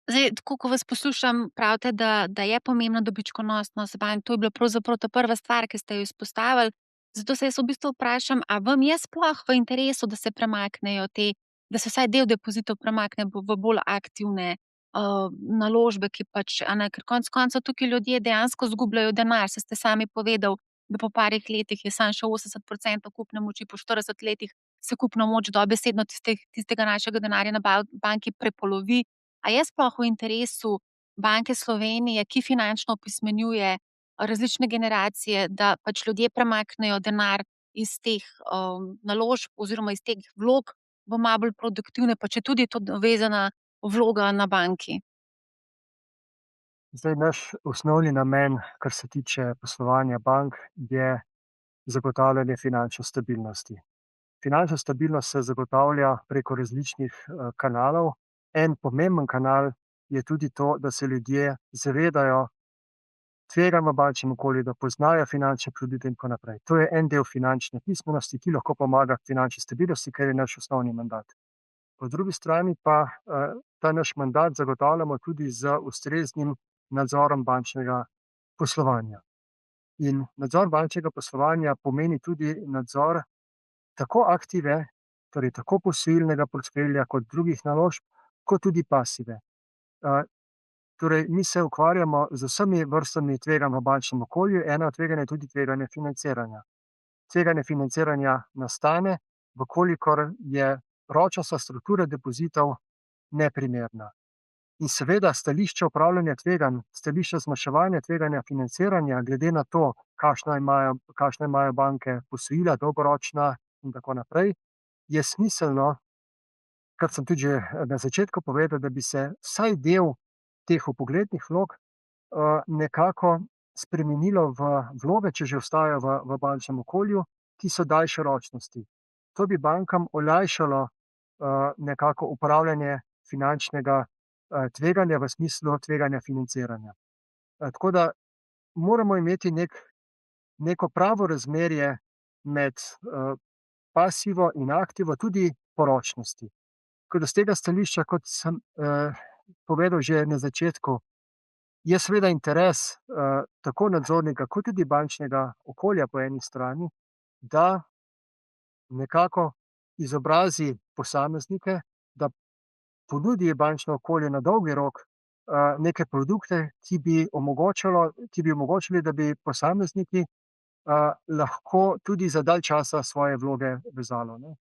Zdaj, tako ko vas poslušam, pravite, da je pomembna dobičkonosnost bank. To je bila pravzaprav ta prva stvar, ki ste jo izpostavili. Zato se jaz v bistvu vprašam, a vam je sploh v interesu, da se premaknejo da se vsaj del depozitov premakne v bolj aktivne naložbe, ki pač, ker konec koncev tukaj ljudje dejansko izgubljajo denar. Saj ste sami povedali, da po parih letih je samo še 80% kupne moči, po 40 letih se kupna moč dobesedno tistega našega denarja na banki prepolovi. A je sploh v interesu Banke Slovenije, ki finančno opismenjuje različne generacije, da pač ljudje premaknejo denar iz teh naložb oziroma iz teh vlog v malo bolj produktivne, pa četudi je to vezana vloga na banki?
Zdaj, naš osnovni namen, kar se tiče poslovanja bank, je zagotavljanje finančne stabilnosti. Finančna stabilnost se zagotavlja preko različnih kanalov. En pomemben kanal je tudi to, da se ljudje zavedajo tveganj v bančnem okolju, da poznajo finančne produkte in tako naprej. To je en del finančne pismenosti, ki lahko pomaga k finančni stabilnosti, kar je naš osnovni mandat. Po drugi strani pa ta naš mandat zagotavljamo tudi z ustreznim nadzorom bančnega poslovanja. In nadzor bančnega poslovanja pomeni tudi nadzor tako aktive, torej tako posojilnega portfelja kot drugih naložb, kot tudi pasive. Torej, mi se ukvarjamo z vsemi vrstami tveganj v bančnem okolju, ena od tveganj je tudi tveganje financiranja. Tveganje financiranja nastane, vkolikor je ročnostna struktura depozitov neprimerna. In seveda stališče upravljanja tveganj, stališče zmanjševanja tveganja financiranja, glede na to, kakšna imajo banke posojila, dolgoročna in tako naprej, je smiselno, kar sem tudi že na začetku povedal, da bi se vsaj del teh vpoglednih vlog nekako spremenilo v vloge, če že ostajajo v bančnem okolju, ki so daljše ročnosti. To bi bankam olajšalo nekako upravljanje finančnega tveganja v smislu tveganja financiranja. Tako da moramo imeti neko pravo razmerje med pasivo in aktivo, tudi po ročnosti. Tako da s tega stališča, kot sem povedal že na začetku, je seveda interes tako nadzornika kot tudi bančnega okolja po eni strani, da nekako izobrazi posameznike, da ponudi bančno okolje na dolgi rok neke produkte, ki bi omogočili, da bi posamezniki lahko tudi za dalj časa svoje vloge vezalo, ne.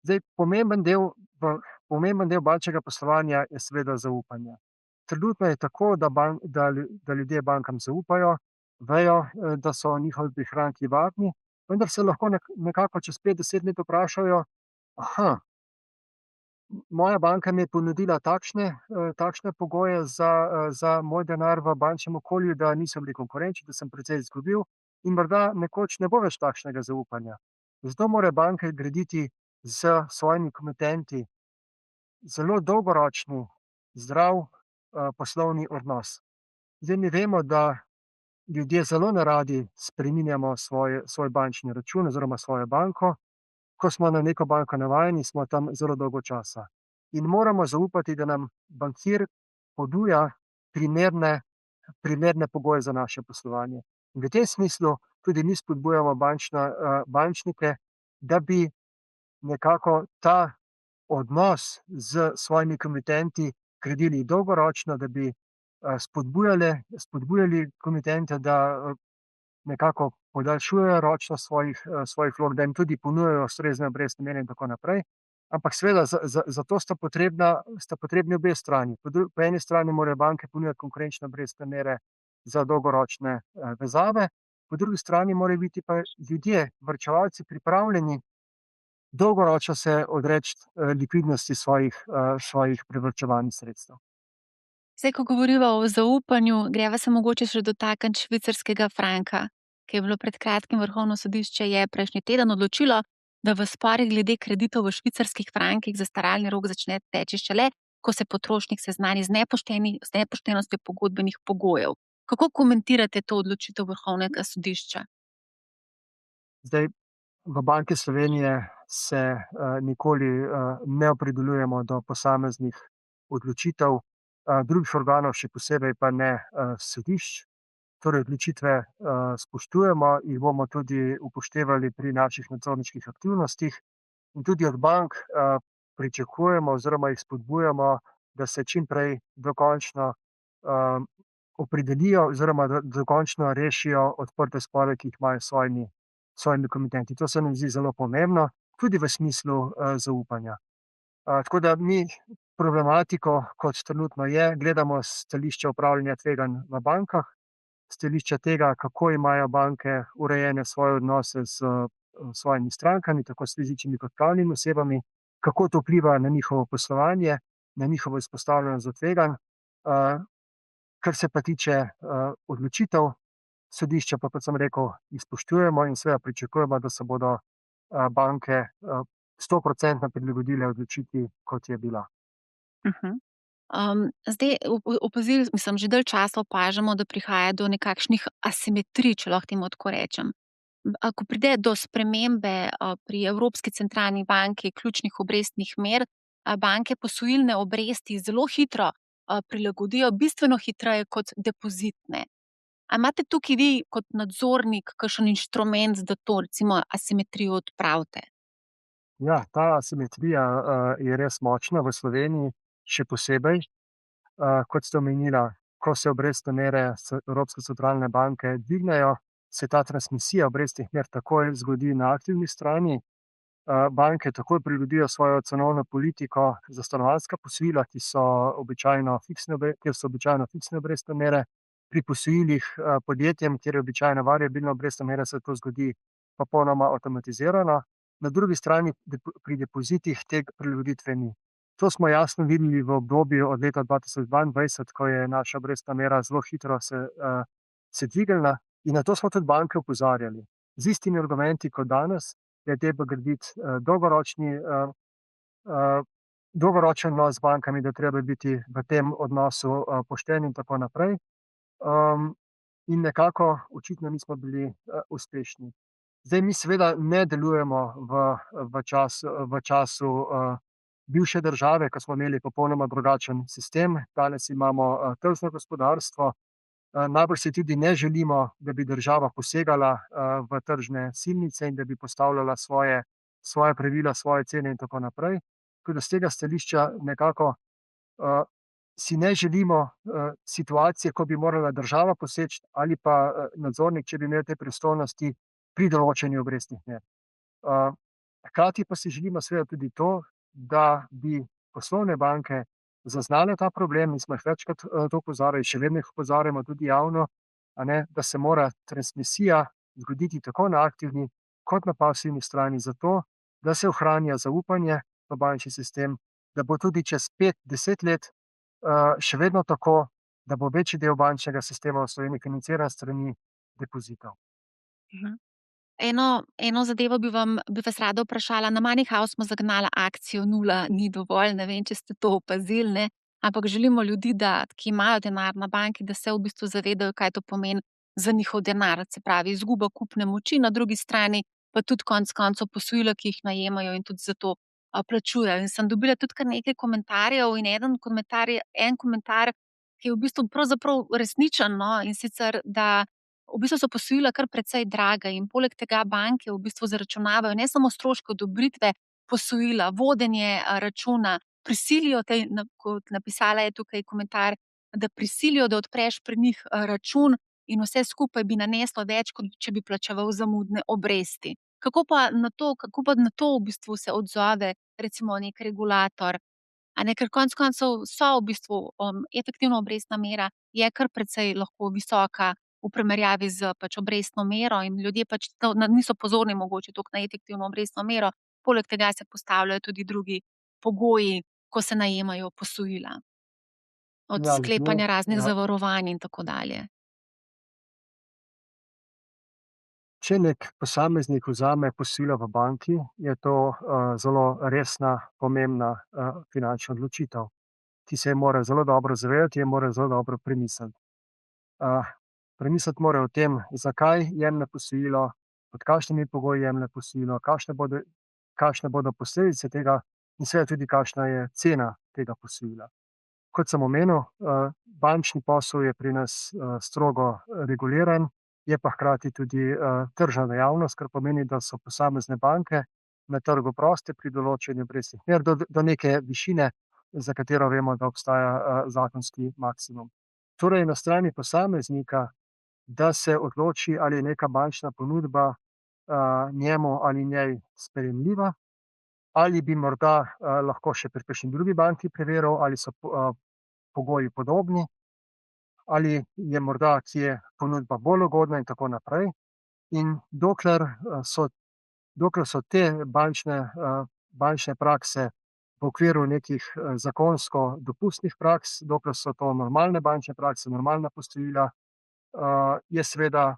Zdaj, pomemben del bančnega poslovanja je seveda zaupanje. Trenutno je tako, da ljudje bankam zaupajo, vejo, da so njihovi prihranki varni, vendar se lahko nekako čez 5-10 let vprašajo: "Aha, moja banka mi je ponudila takšne pogoje za moj denar v bančnem okolju, da niso bili konkurenčni, da sem precej izgubil in morda nekoč ne bo več takšnega zaupanja." Zato morajo banke graditi s svojimi komitenti zelo dolgoročni, zdrav poslovni odnos. Zdaj, mi vemo, da ljudje zelo neradi spreminjamo svoj bančni račun oziroma svojo banko. Ko smo na neko banko navajeni, smo tam zelo dolgo časa. In moramo zaupati, da nam bankir ponuja primerne pogoje za naše poslovanje. In v tem smislu tudi mi spodbujamo bančnike, da bi nekako ta odnos s svojimi komitenti gradili dolgoročno, da bi spodbujali komitente, da nekako podaljšujejo ročnost svojih vlog, da jim tudi ponujajo ustrezne obrestne mere in tako naprej. Ampak seveda za to sta potrebni obe strani. Po eni strani morajo banke ponujati konkurenčne obrestne mere za dolgoročne vezave, po drugi strani morajo biti pa ljudje, varčevalci, pripravljeni dolgoročno se odreči likvidnosti svojih privarčevanih sredstev.
Zdaj, ko govoriva o zaupanju, greva se mogoče še dotakniti švicarskega franka, ki je bilo pred kratkim Vrhovno sodišče je prejšnji teden odločilo, da v sporih glede kreditov v švicarskih frankih zastaralni rok začne teči šele, ko se potrošnik seznani z nepoštenostjo pogodbenih pogojev. Kako komentirate to odločitev Vrhovnega sodišča?
Zdaj, v Banki Slovenije se nikoli ne opredeljujemo do posameznih odločitev drugih organov, še posebej pa ne sodišč. Torej, odločitve spoštujemo, jih bomo tudi upoštevali pri naših nadzorniških aktivnostih in tudi od bank pričakujemo oziroma jih spodbujamo, da se čim prej dokončno opredelijo oziroma da dokončno rešijo odprte spore, ki jih imajo s svojimi komitenti. To se nam zdi zelo pomembno, tudi v smislu zaupanja. Tako da mi problematiko, kot trenutno je, gledamo s stališča upravljanja tveganj v bankah, stališča tega, kako imajo banke urejene svoje odnose s svojimi strankami, tako s fizičnimi kot pravnimi osebami, kako to vpliva na njihovo poslovanje, na njihovo izpostavljenost do tveganj. Kar se pa tiče odločitev sodišča, pa kot sem rekel, jih spoštujemo in seveda pričakujemo, da se bodo banke 100% prilagodile odločitvi, kot je bila.
Zdaj, že dalj časa opažamo, da prihaja do nekakšnih asimetrij, če lahko temu tako rečem. Ko pride do spremembe pri Evropski centralni banki ključnih obrestnih mer, banke posojilne obresti zelo hitro prilagodijo, bistveno hitreje kot depozitne. A imate tukaj vi kot nadzornik kakšen inštrument, da to recimo asimetrijo odpravite?
Ja, ta asimetrija je res močna v Sloveniji, še posebej, kot ste omenila, ko se obrestne mere Evropske centralne banke dvignejo, se ta transmisija obrestnih mer takoj zgodi na aktivni strani. Banke takoj prilagodijo svojo cenovno politiko za stanovanjska posojila, kjer so običajno fiksne obrestne mere. Pri posojilih podjetjem, kjer je običajno variabilna obrestna mera, se to zgodi popolnoma avtomatizirano. Na drugi strani pri depozitih te prilagoditve ni. To smo jasno videli v obdobju od leta 2022, ko je naša obrestna mera zelo hitro se dvignila, in na to smo tudi banke opozarjali. Z istimi argumenti kot danes, da je treba graditi dolgoročen odnos z bankami, da treba biti v tem odnosu pošten in tako naprej. In nekako očitno nismo bili uspešni. Zdaj mi seveda ne delujemo v času bivše države, ko smo imeli popolnoma drugačen sistem. Danes imamo tržno gospodarstvo. Najbrž si tudi ne želimo, da bi država posegala v tržne silnice in da bi postavljala svoje pravila, svoje cene in tako naprej. Tudi z tega stališča nekako si ne želimo situacije, ko bi morala država poseči ali pa nadzornik, če bi imel te pristojnosti pri določanju obrestnih mer. Hkrati pa si želimo seveda tudi to, da bi poslovne banke zaznale ta problem. Mi smo jih večkrat to opozarjali, še vedno jih opozarjamo tudi javno, da se mora transmisija zgoditi tako na aktivni kot na pasivni strani, zato da se ohranja zaupanje v bančni sistem, da bo tudi čez 5-10 let še vedno tako, da bo večji del bančnega sistema v Sloveniji financiran s strani depozitov.
Eno zadevo bi vas rada vprašala. Na MoneyHow smo zagnala akcijo Nula ni dovolj. Ne vem, če ste to opazili, ne? Ampak želimo ljudi, ki imajo denar na banki, da se v bistvu zavedajo, kaj to pomeni za njihov denar. Se pravi, izguba kupne moči, na drugi strani pa tudi konec koncev posojila, ki jih najemajo in tudi za to plačujejo. In sem dobila tudi kar nekaj komentarjev in en komentar, ki je v bistvu pravzaprav resničen, no, in sicer, da v bistvu so posojila kar precej draga in poleg tega banke v bistvu zaračunavajo ne samo stroške odobritve posojila, vodenje računa, prisilijo te, kot napisala je tukaj komentar, da prisilijo, da odpreš pri njih račun in vse skupaj bi naneslo več, kot če bi plačeval zamudne obresti. Kako pa na to v bistvu se odzove recimo nek regulator? Ker konec koncev so v bistvu efektivna obrestna mera je kar precej lahko visoka v primerjavi z obrestno mero in ljudje niso pozorni mogoče toliko na efektivno obrestno mero. Poleg tega se postavljajo tudi drugi pogoji, ko se najemajo posojila. Od
Ja,
sklepanja raznih
ja.
zavarovanj in tako dalje.
Če nek posameznik vzame posojilo v banki, je to zelo resna, pomembna finančna odločitev, ki se je mora zelo dobro zavedati, je mora zelo dobro premisliti. Premisliti mora o tem, zakaj jemlje posojilo, pod kakšnimi pogoji jemlje posojilo, kakšne bodo posledice tega in seveda tudi kakšna je cena tega posojila. Kot sem omenil, bančni posel je pri nas strogo reguliran, je pa hkrati tudi tržna dejavnost, kar pomeni, da so posamezne banke na trgu proste pri določanju obrestnih mer do neke višine, za katero vemo, da obstaja zakonski maksimum. Torej je na strani posameznika, da se odloči, ali je neka bančna ponudba njemu ali njej sprejemljiva, ali bi morda lahko še pri kakšni drugi banki preveril, ali so pogoji podobni, ali je morda kje ponudba bolj ugodna in tako naprej. In dokler so te bančne prakse v okviru nekih zakonsko dopustnih praks, dokler so to normalne bančne prakse, normalna posojila, je seveda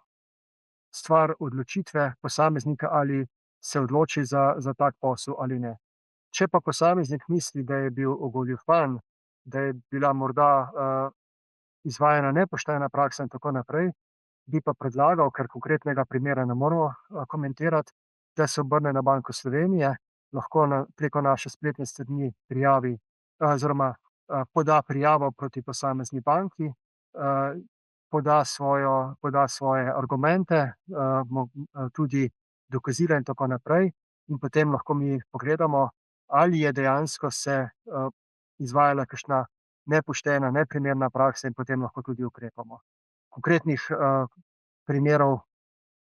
stvar odločitve posameznika, ali se odloči za tak posel ali ne. Če pa posameznik misli, da je bil ogoljufan, da je bila morda izvajana nepoštena praksa in tako naprej, bi pa predlagal, ker konkretnega primera ne moremo komentirati, da se obrne na Banko Slovenije, lahko preko naše spletne strani prijavi oziroma poda prijavo proti posamezni banki. poda svoje argumente, tudi dokazila in tako naprej, in potem lahko mi pogledamo, ali je dejansko se izvajala kakšna nepoštena, neprimerna praksa in potem lahko tudi ukrepamo. Konkretnih primerov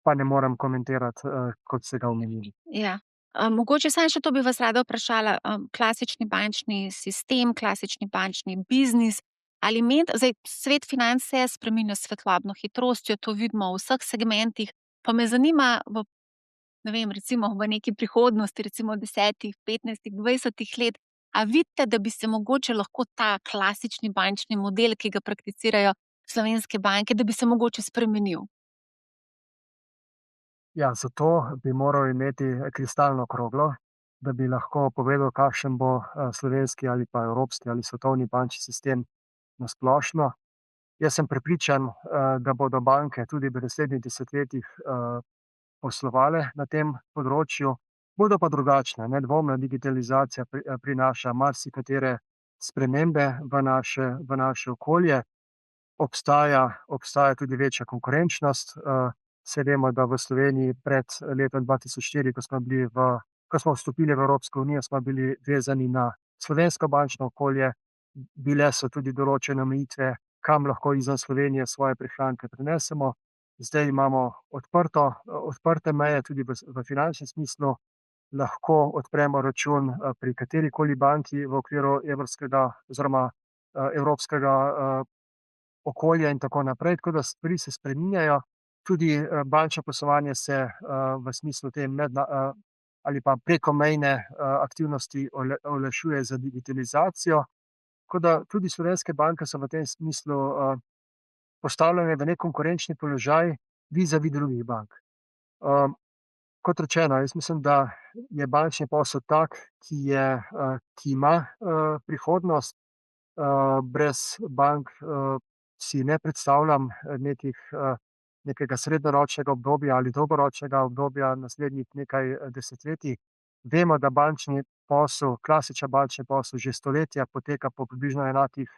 pa ne morem komentirati, kot ste ga omenili.
Ja. Mogoče samo še to bi vas rada vprašala. Klasični bančni sistem, klasični bančni biznis, ali zdaj svet financ se spreminja s svetlobno hitrostjo, to vidimo v vseh segmentih, pa me zanima ne vem, recimo v neki prihodnosti, recimo 10, 15, 20 let, a vidite, da bi se mogoče lahko ta klasični bančni model, ki ga prakticirajo slovenske banke, da bi se mogoče spremenil?
Ja, zato bi moral imeti kristalno kroglo, da bi lahko povedal, kakšen bo slovenski ali pa evropski ali svetovni bančni sistem na splošno. Jaz sem prepričan, da bodo banke tudi v naslednjih desetletjih poslovale na tem področju, bodo pa drugačne. Nedvomno digitalizacija prinaša marsikatere spremembe v naše okolje. Obstaja tudi večja konkurenčnost. Saj vemo, da v Sloveniji pred letom 2004, ko smo vstopili v Evropsko unijo, smo bili vezani na slovensko bančno okolje. Bile so tudi določene omejitve, kam lahko izven Slovenije svoje prihranke prenesemo. Zdaj imamo odprte meje tudi v finančnem smislu. Lahko odpremo račun pri katerikoli banki v okviru evrskega oziroma evropskega okolja in tako naprej. Tako da stvari se spreminjajo. Tudi bančno poslovanje se v smislu te ali pa prekomejne aktivnosti olajšuje z digitalizacijo. Tako da tudi slovenske banke so v tem smislu postavljene v nekonkurenčni položaj vizavi drugih bank. Kot rečeno, jaz mislim, da je bančni posel tak, ki ima prihodnost. Brez bank si ne predstavljam nekega srednjeročnega obdobja ali dolgoročnega obdobja naslednjih nekaj desetletij. Vemo, da bančni posel, klasičen bančni posel že stoletja poteka po približno enakih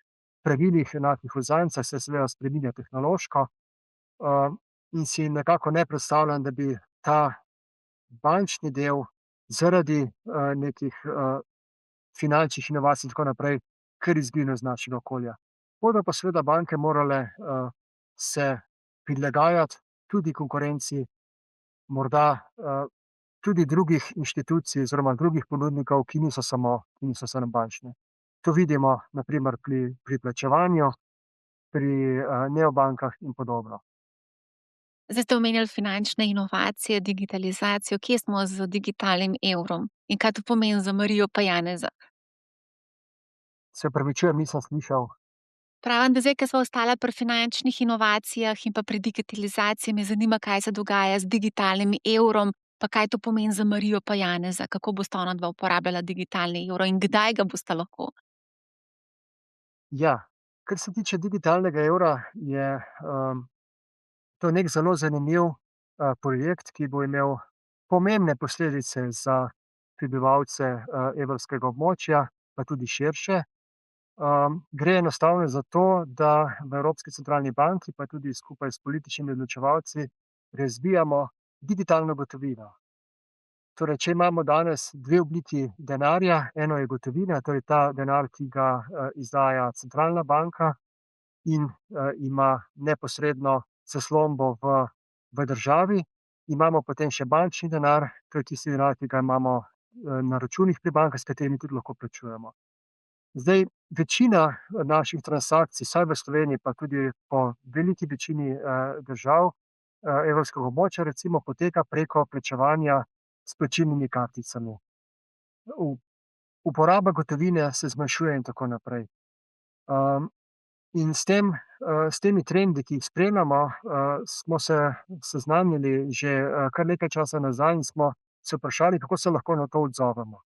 pravilih, enakih uzancah, se seveda spreminja tehnološko, in si nekako ne predstavljam, da bi ta bančni del zaradi nekih finančnih inovacij in tako naprej kar izginil iz našega okolja. Bodo pa seveda banke morale se prilagajati tudi konkurenci, morda tudi drugih inštitucij oziroma drugih ponudnikov, ki niso samo bančne. To vidimo na primer pri plačevanju, pri neobankah in podobno.
Zdaj ste omenjali finančne inovacije, digitalizacijo. Kje smo z digitalnim evrom in kaj to pomeni za Marijo pa Janeza?
Se opravičujem, nisem slišal.
Pravim, da zdaj, ko sva ostala pri finančnih inovacijah in pa pri digitalizaciji, me zanima, kaj se dogaja z digitalnim evrom, pa kaj to pomeni za Marijo pa Janeza, kako bosta onadva uporabljala digitalni evro in kdaj ga bosta lahko.
Ja, kar se tiče digitalnega evra, je to nek zelo zanimiv projekt, ki bo imel pomembne posledice za prebivalce evrskega območja, pa tudi širše. Gre enostavno za to, da v Evropski centralni banki, pa tudi skupaj s političnimi odločevalci, razvijamo digitalno gotovino. Torej, če imamo danes dve obliki denarja, eno je gotovina, to je ta denar, ki ga izdaja centralna banka in ima neposredno zaslombo v državi. Imamo potem še bančni denar, to je tisti denar, ki ga imamo na računih pri bankah, s katerimi tudi lahko plačujemo. Zdaj, večina naših transakcij, vsaj v Sloveniji, pa tudi po veliki večini držav evrskega območja, recimo, poteka preko plačevanja s plačilnimi karticami. Uporaba gotovine se zmanjšuje in tako naprej. In s temi trendi, ki jih spremljamo, smo se seznanili že kar nekaj časa nazaj in smo se vprašali, kako se lahko na to odzovemo.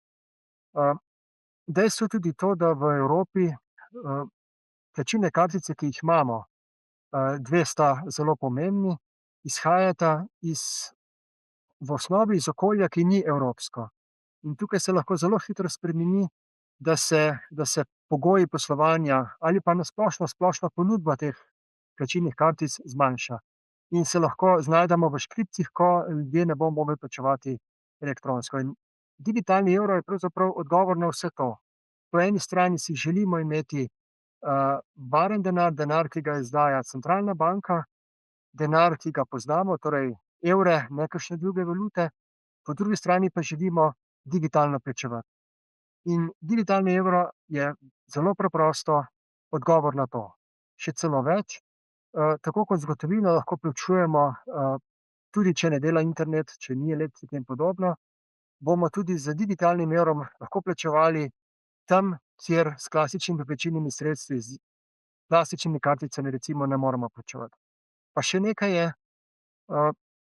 Dejstvo je tudi to, da v Evropi plačilne kartice, ki jih imamo, dve sta zelo pomembni, izhajata v osnovi iz okolja, ki ni evropsko. In tukaj se lahko zelo hitro spremeni, da se pogoji poslovanja ali pa na splošna ponudba teh plačilnih kartic zmanjša. In se lahko znajdemo v škripcih, ko ljudje ne bomo mogli plačevati elektronsko. In digitalni evro je pravzaprav odgovor na vse to. Po eni strani si želimo imeti varen denar, denar, ki ga izdaja centralna banka, denar, ki ga poznamo, torej evre, ne kakšne druge valute, po drugi strani pa želimo digitalno plačevati. In digitalni evro je zelo preprosto odgovor na to. Še celo več, tako kot z gotovino lahko plačujemo, tudi če ne dela internet, če ni elektrike in podobno, bomo tudi z digitalnim evrom lahko plačevali tam, kjer s klasičnimi plačilnimi sredstvi, z plastičnimi karticami recimo ne moremo plačevati. Pa še nekaj je,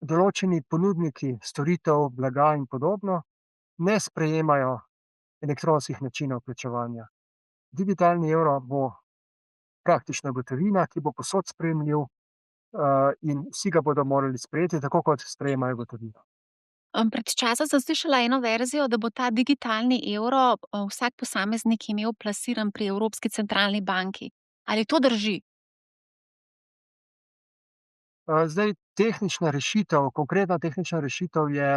določeni ponudniki storitev, blaga in podobno ne sprejemajo elektronskih načinov plačevanja. Digitalni evro bo praktično gotovina, ki bo povsod sprejemljiv, in vsi ga bodo morali sprejeti, tako kot sprejemajo gotovino.
Pred časom sem slišala eno verzijo, da bo ta digitalni evro, vsak posameznik imel plasiran pri Evropski centralni banki. Ali to drži?
Zdaj tehnična rešitev, konkretna tehnična rešitev je,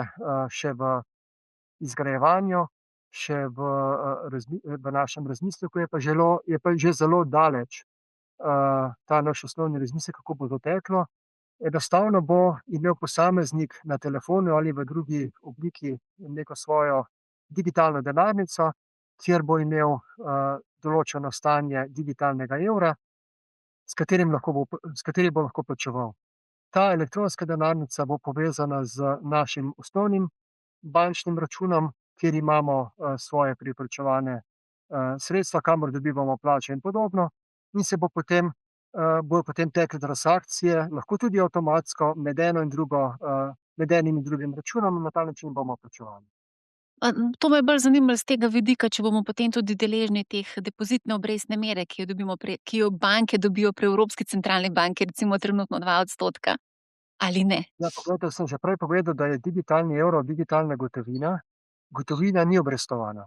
še v izgrajevanju, še v našem razmisleku, je pa že zelo daleč, ta naš osnovni razmislek, kako bo to teklo. Enostavno bo imel posameznik na telefonu ali v drugi obliki neko svojo digitalno denarnico, kjer bo imel, določeno stanje digitalnega evra, s katerim bo lahko plačeval. Ta elektronska denarnica bo povezana z našim osnovnim bančnim računom, kjer imamo, svoje priplačevane, sredstva, kamor dobivamo plače in podobno, in se bo potem, bojo potem tekle transakcije, lahko tudi avtomatsko, med eno in drugo, med enim in drugim računom, in na ta način bomo plačevali.
To me je bolj zanimalo s tega vidika, če bomo potem tudi deležni teh depozitne obrestne mere, ki jo banke dobijo pri Evropski centralni banki, recimo trenutno 2 %, ali ne?
Ja, poglejte, sem že prej povedal, da je digitalni evro digitalna gotovina. Gotovina ni obrestovana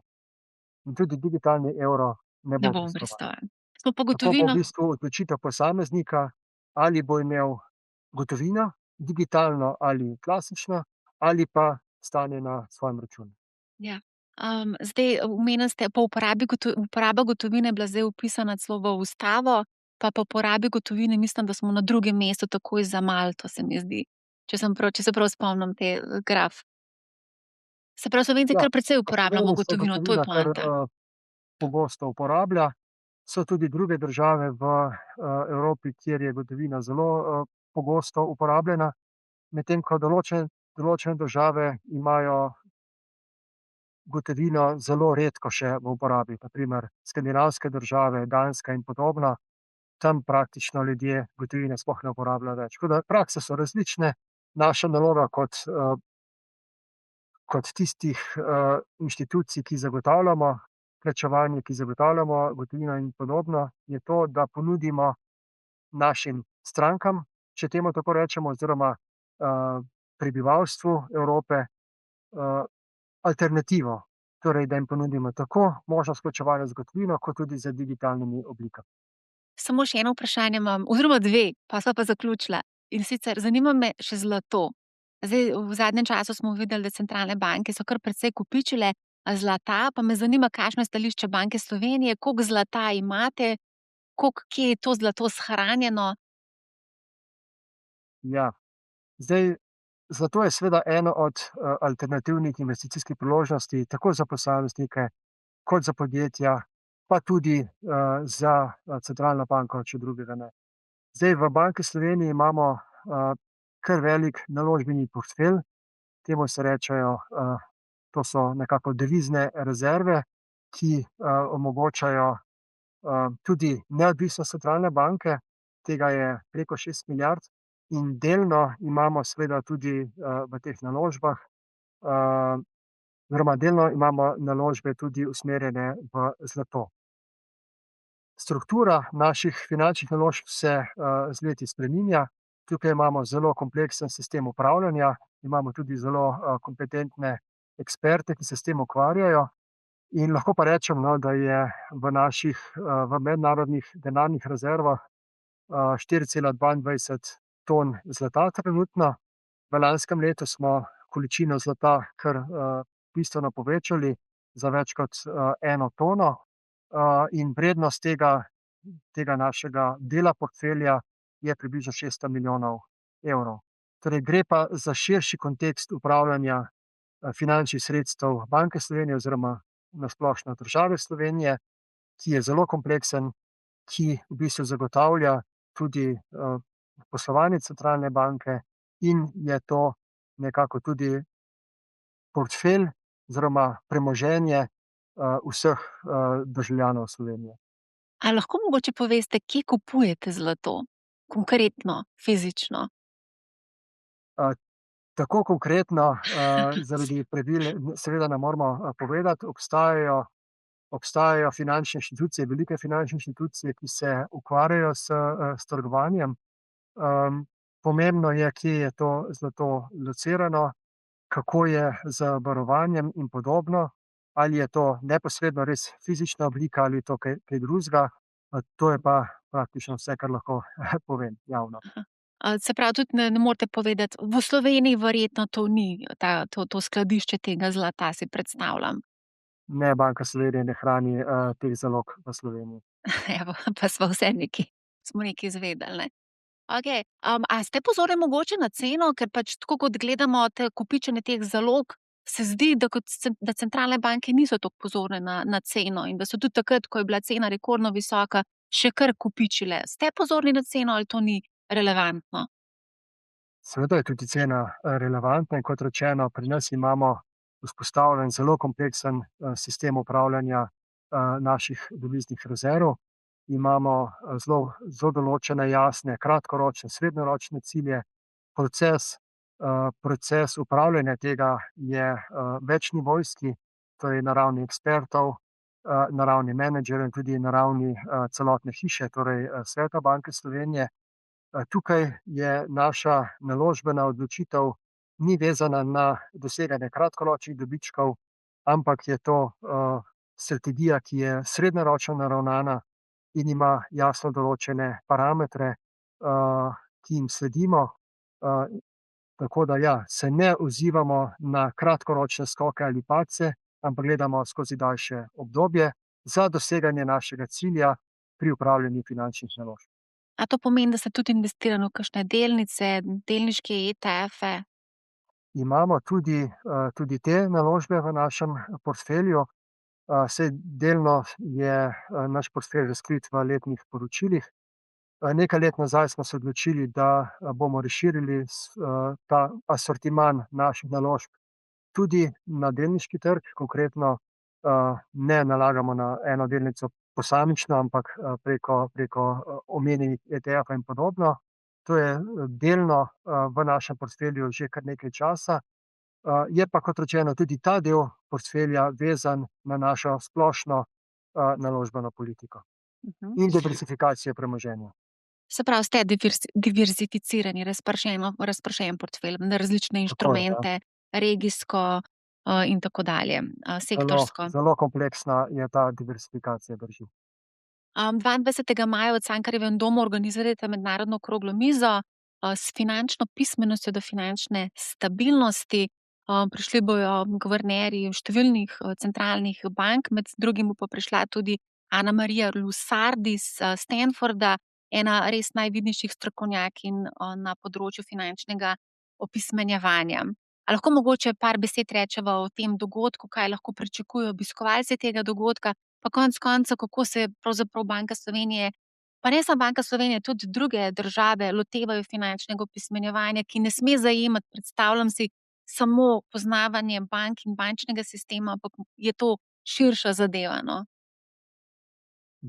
in tudi digitalni evro ne
Ne
bo
bomo
obrestovan.
prestojali. Smo pa
Tako bo v
gotovino.
bistvu odločitev posameznika, ali bo imel gotovino, digitalno ali klasično, ali pa stanje na svojem računu.
Ja. Zdaj, omenili ste, uporaba gotovine je bila zdaj vpisana celo v ustavo, pa po uporabi gotovine mislim, da smo na drugem mestu takoj za Malto, se mi zdi, če se prav spomnim te, graf. Se pravi, Slovenci
Ja,
kar precej
v
uporabljamo
Sloveniji se
gotovino, to je
gotovina kar,
poanta.
pogosto uporablja. So tudi druge države v, Evropi, kjer je gotovina zelo, pogosto uporabljena, medtem ko določene države imajo gotovino zelo redko še v uporabi, na primer skandinavske države, Danska in podobno. Tam praktično ljudje gotovine sploh ne uporabljajo več. Tako da prakse so različne. Naša naloga kot tistih, inštitucij, ki zagotavljamo plačevanje, ki zagotavljamo gotovino in podobno, je to, da ponudimo našim strankam, če temu tako rečemo, oziroma, prebivalstvu Evrope, alternativo. Torej, da jim ponudimo tako možnost plačevanja z gotovino kot tudi z digitalnimi oblikami.
Samo še eno vprašanje imam, oziroma dve, pa sva pa zaključila. In sicer zanima me še zlato. Zdaj, v zadnjem času smo videli, da centralne banke so kar precej kopičile, zlata, pa me zanima, kakšno je stališče Banke Slovenije, koliko zlata imate, kje je to zlato shranjeno?
Ja, zdaj zlato je seveda eno od, alternativnih investicijskih priložnosti, tako za posameznike kot za podjetja, pa tudi, za, centralno banko, če drugega ne. Zdaj v Banki Slovenije imamo, kar velik naložbeni portfelj, temu se rečejo, to so nekako devizne rezerve, ki, omogočajo, tudi neodvisnost centralne banke, tega je preko 6 milijard, in delno imamo seveda tudi, v teh naložbah, oziroma delno imamo naložbe tudi usmerjene v zlato. Struktura naših finančnih naložb se, z leti spreminja. Tukaj imamo zelo kompleksen sistem upravljanja, imamo tudi zelo, kompetentne eksperte, ki se s tem ukvarjajo, in lahko pa rečem, no, da je v naših, v mednarodnih denarnih rezervah 4,22 ton zlata trenutno. V lanskem letu smo količino zlata kar bistveno povečali za več kot 1 tono. In vrednost tega našega dela portfelja je približno 600 milijonov evrov. Torej gre pa za širši kontekst upravljanja finančnih sredstev Banke Slovenije oziroma na splošno države Slovenije, ki je zelo kompleksen, ki v bistvu zagotavlja tudi poslovanje centralne banke in je to nekako tudi portfelj oziroma premoženje vseh državljanov Slovenije.
A lahko mogoče poveste, kje kupujete zlato? Konkretno, fizično.
Tako konkretno zaradi pravil seveda ne moremo povedati. Obstajajo finančne inštitucije, velike finančne inštitucije, ki se ukvarjajo s trgovanjem. Pomembno je, kje je to zlato locirano, kako je z varovanjem in podobno, ali je to neposredno res fizična oblika ali je to kaj drugega. To je pa praktično vse, kar lahko povem javno.
Se pravi, tudi ne morete povedati, v Sloveniji verjetno to ni to skladišče tega zlata, si predstavljam.
Ne, Banka Slovenije ne hrani teh zalog v Sloveniji.
Evo, pa smo nekaj izvedeli, ne. Okej, a ste pozorni mogoče na ceno? Ker pač tako kot gledamo kopičenje teh zalog, se zdi, da centralne banke niso tako pozorne na ceno in da so tudi takrat, ko je bila cena rekordno visoka, še kar kopičile. Ste pozorni na ceno ali to ni relevantno?
Seveda je tudi cena relevantna in kot rečeno, pri nas imamo vzpostavljen zelo kompleksen sistem upravljanja naših deviznih rezerv. Imamo zelo določene, jasne, kratkoročne, srednjeročne cilje. Proces upravljanja tega je večnivojski, torej na ravni ekspertov, na ravni menedžerjev in tudi na ravni celotne hiše, torej Sveta Banke Slovenije. Tukaj je naša naložbena odločitev ni vezana na doseganje kratkoročnih dobičkov, ampak je to strategija, ki je srednjeročno naravnana in ima jasno določene parametre, ki jim sledimo. Tako da ja, se ne odzivamo na kratkoročne skoke ali padce, ampak gledamo skozi daljše obdobje za doseganje našega cilja pri upravljanju finančnih naložb.
A to pomeni, da ste tudi investirani v kakšne delnice, delniške ETF-e?
Imamo tudi te naložbe v našem portfelju. Saj delno je naš portfelj razkrit v letnih poročilih. Nekaj let nazaj smo se odločili, da bomo razširili ta asortiman naših naložb tudi na delniški trg. Konkretno ne nalagamo na eno delnico posamično, ampak preko omenjenih ETF-a in podobno. To je delno v našem portfelju že kar nekaj časa. Je pa, kot rečeno, tudi ta del portfelja vezan na našo splošno naložbeno politiko in diversifikacijo premoženja.
Se pravi, ste diverzificirani, razpršen portfelj na različne inštrumente, regijsko in tako dalje, sektorsko.
Zelo kompleksna je ta diversifikacija, drži.
22. maja v Cankarjevem domu organizirate mednarodno okroglo mizo s finančno pismenostjo do finančne stabilnosti. Prišli bojo guvernerji številnih centralnih bank, med drugim bo pa prišla tudi Ana Marija Lusardi iz Stanforda, ena res najvidnejših strokovnjakinj na področju finančnega opismenjevanja. A lahko mogoče par besed rečeva o tem dogodku, kaj lahko pričakujejo obiskovalci tega dogodka, pa konec koncev, kako se pravzaprav Banka Slovenije, pa ne samo Banka Slovenije, tudi druge države lotevajo finančnega opismenjevanja, ki ne sme zajemati, predstavljam si, samo poznavanje bank in bančnega sistema, ampak je to širša zadeva, no.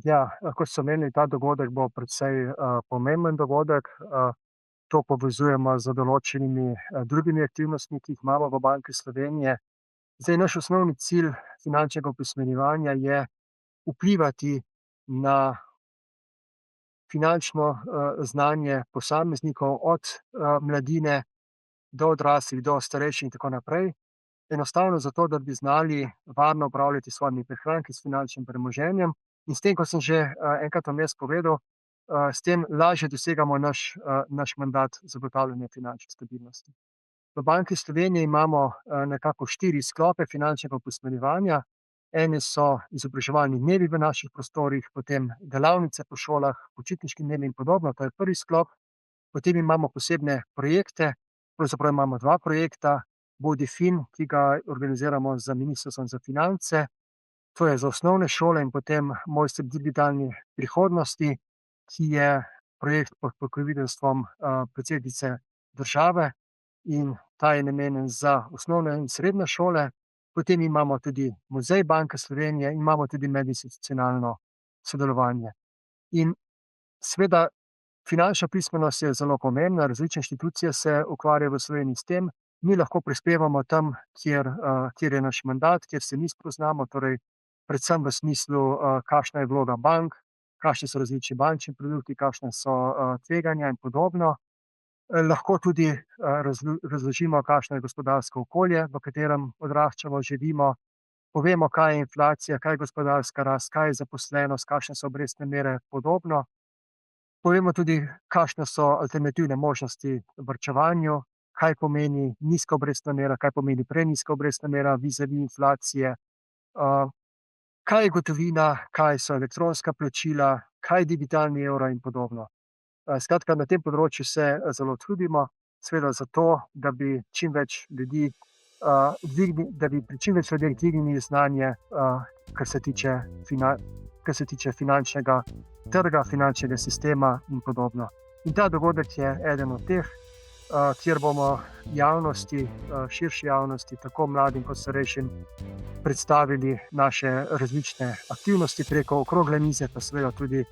Ja, kot so omenili, ta dogodek bo precej pomemben dogodek. To povezujemo z določenimi drugimi aktivnostmi, ki jih imamo v Banki Slovenije. Naš osnovni cilj finančnega opismenjevanja je vplivati na finančno znanje posameznikov, od mladine do odraslih, do starejših in tako naprej. Enostavno zato, da bi znali varno upravljati s svojimi prihranki, s finančnim premoženjem. In s tem, kot sem že enkrat vmes povedal, s tem lažje dosegamo naš mandat zagotavljanja finančne stabilnosti. V Banki Slovenije imamo nekako 4 sklope finančnega usmerjevanja. Eni so izobraževalni dnevi v naših prostorih, potem delavnice po šolah, počitniški dnevi in podobno, to je prvi sklop. Potem imamo posebne projekte, pravzaprav imamo 2 projekta, Bodifin, ki ga organiziramo z Ministrstvom za finance, to je za osnovne šole, in potem Mojster digitalne prihodnosti, ki je projekt pod pokroviteljstvom predsednice države, in ta je namenjen za osnovne in srednje šole. Potem imamo tudi Muzej Banke Slovenije in imamo tudi medinstitucionalno sodelovanje. In seveda finančna pismenost je zelo pomembna, različne inštitucije se ukvarjajo v Sloveniji s tem. Mi lahko prispevamo tam, kjer je naš mandat, kjer se mi spoznamo, torej predvsem v smislu, kakšna je vloga bank, kakšni so različni bančni produkti, kakšna so tveganja in podobno. Lahko tudi razložimo, kakšno je gospodarsko okolje, v katerem odraščamo, živimo. Povemo, kaj je inflacija, kaj je gospodarska rast, kaj je zaposlenost, kakšne so obrestne mere, podobno. Povemo tudi, kakšne so alternativne možnosti varčevanju, kaj pomeni nizka obrestna mera, kaj pomeni prenizka obrestna mera vizavi inflacije, kaj je gotovina, kaj so elektronska plačila, kaj je digitalni evro in podobno. Skratka, na tem področju se zelo trudimo, seveda zato, da bi čim več ljudi pri čim več ljudeh dvignili znanje, kar se tiče finančnega trga, finančnega sistema in podobno. In ta dogodek je eden od teh, kjer bomo javnosti, širši javnosti, tako mladim kot starejšim, predstavili naše različne aktivnosti preko okrogle mize, pa seveda tudi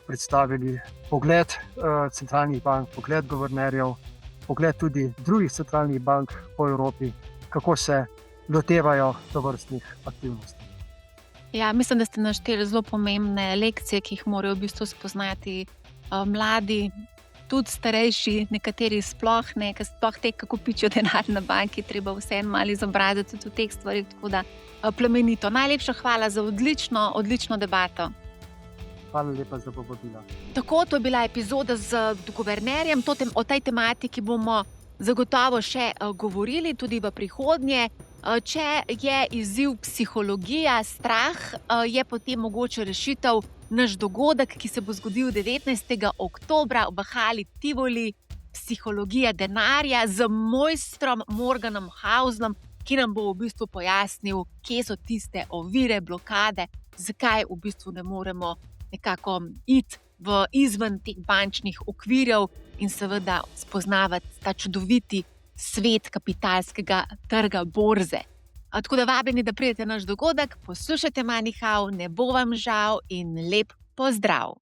predstavili pogled centralnih bank, pogled guvernerjev, pogled tudi drugih centralnih bank po Evropi, kako se lotevajo tovrstnih aktivnosti.
Ja, mislim, da ste našteli zelo pomembne lekcije, ki jih morajo v bistvu spoznati mladi, tudi starejši, nekateri sploh ne, ker sploh te, kako pičijo denar na banki, treba vseeno malo izobraziti tudi v teh stvarih, tako da plemenito. Najlepša hvala za odlično debato.
Hvala lepa za povabilo.
Tako, to je bila epizoda z guvernerjem. O tej tematiki bomo zagotovo še govorili tudi v prihodnje. Če je izziv psihologija, strah, je potem mogoče rešitev naš dogodek, ki se bo zgodil 19. oktobra v hali Tivoli, Psihologija denarja z mojstrom Morganom Hauslom, ki nam bo v bistvu pojasnil, kje so tiste ovire, blokade, zakaj v bistvu ne moremo nekako iti izven teh bančnih okvirjev in seveda spoznavati ta čudoviti svet kapitalskega trga borze. Tako da vabljeni, da pridete na naš dogodek, poslušajte MoneyHow, ne bo vam žal in lep pozdrav!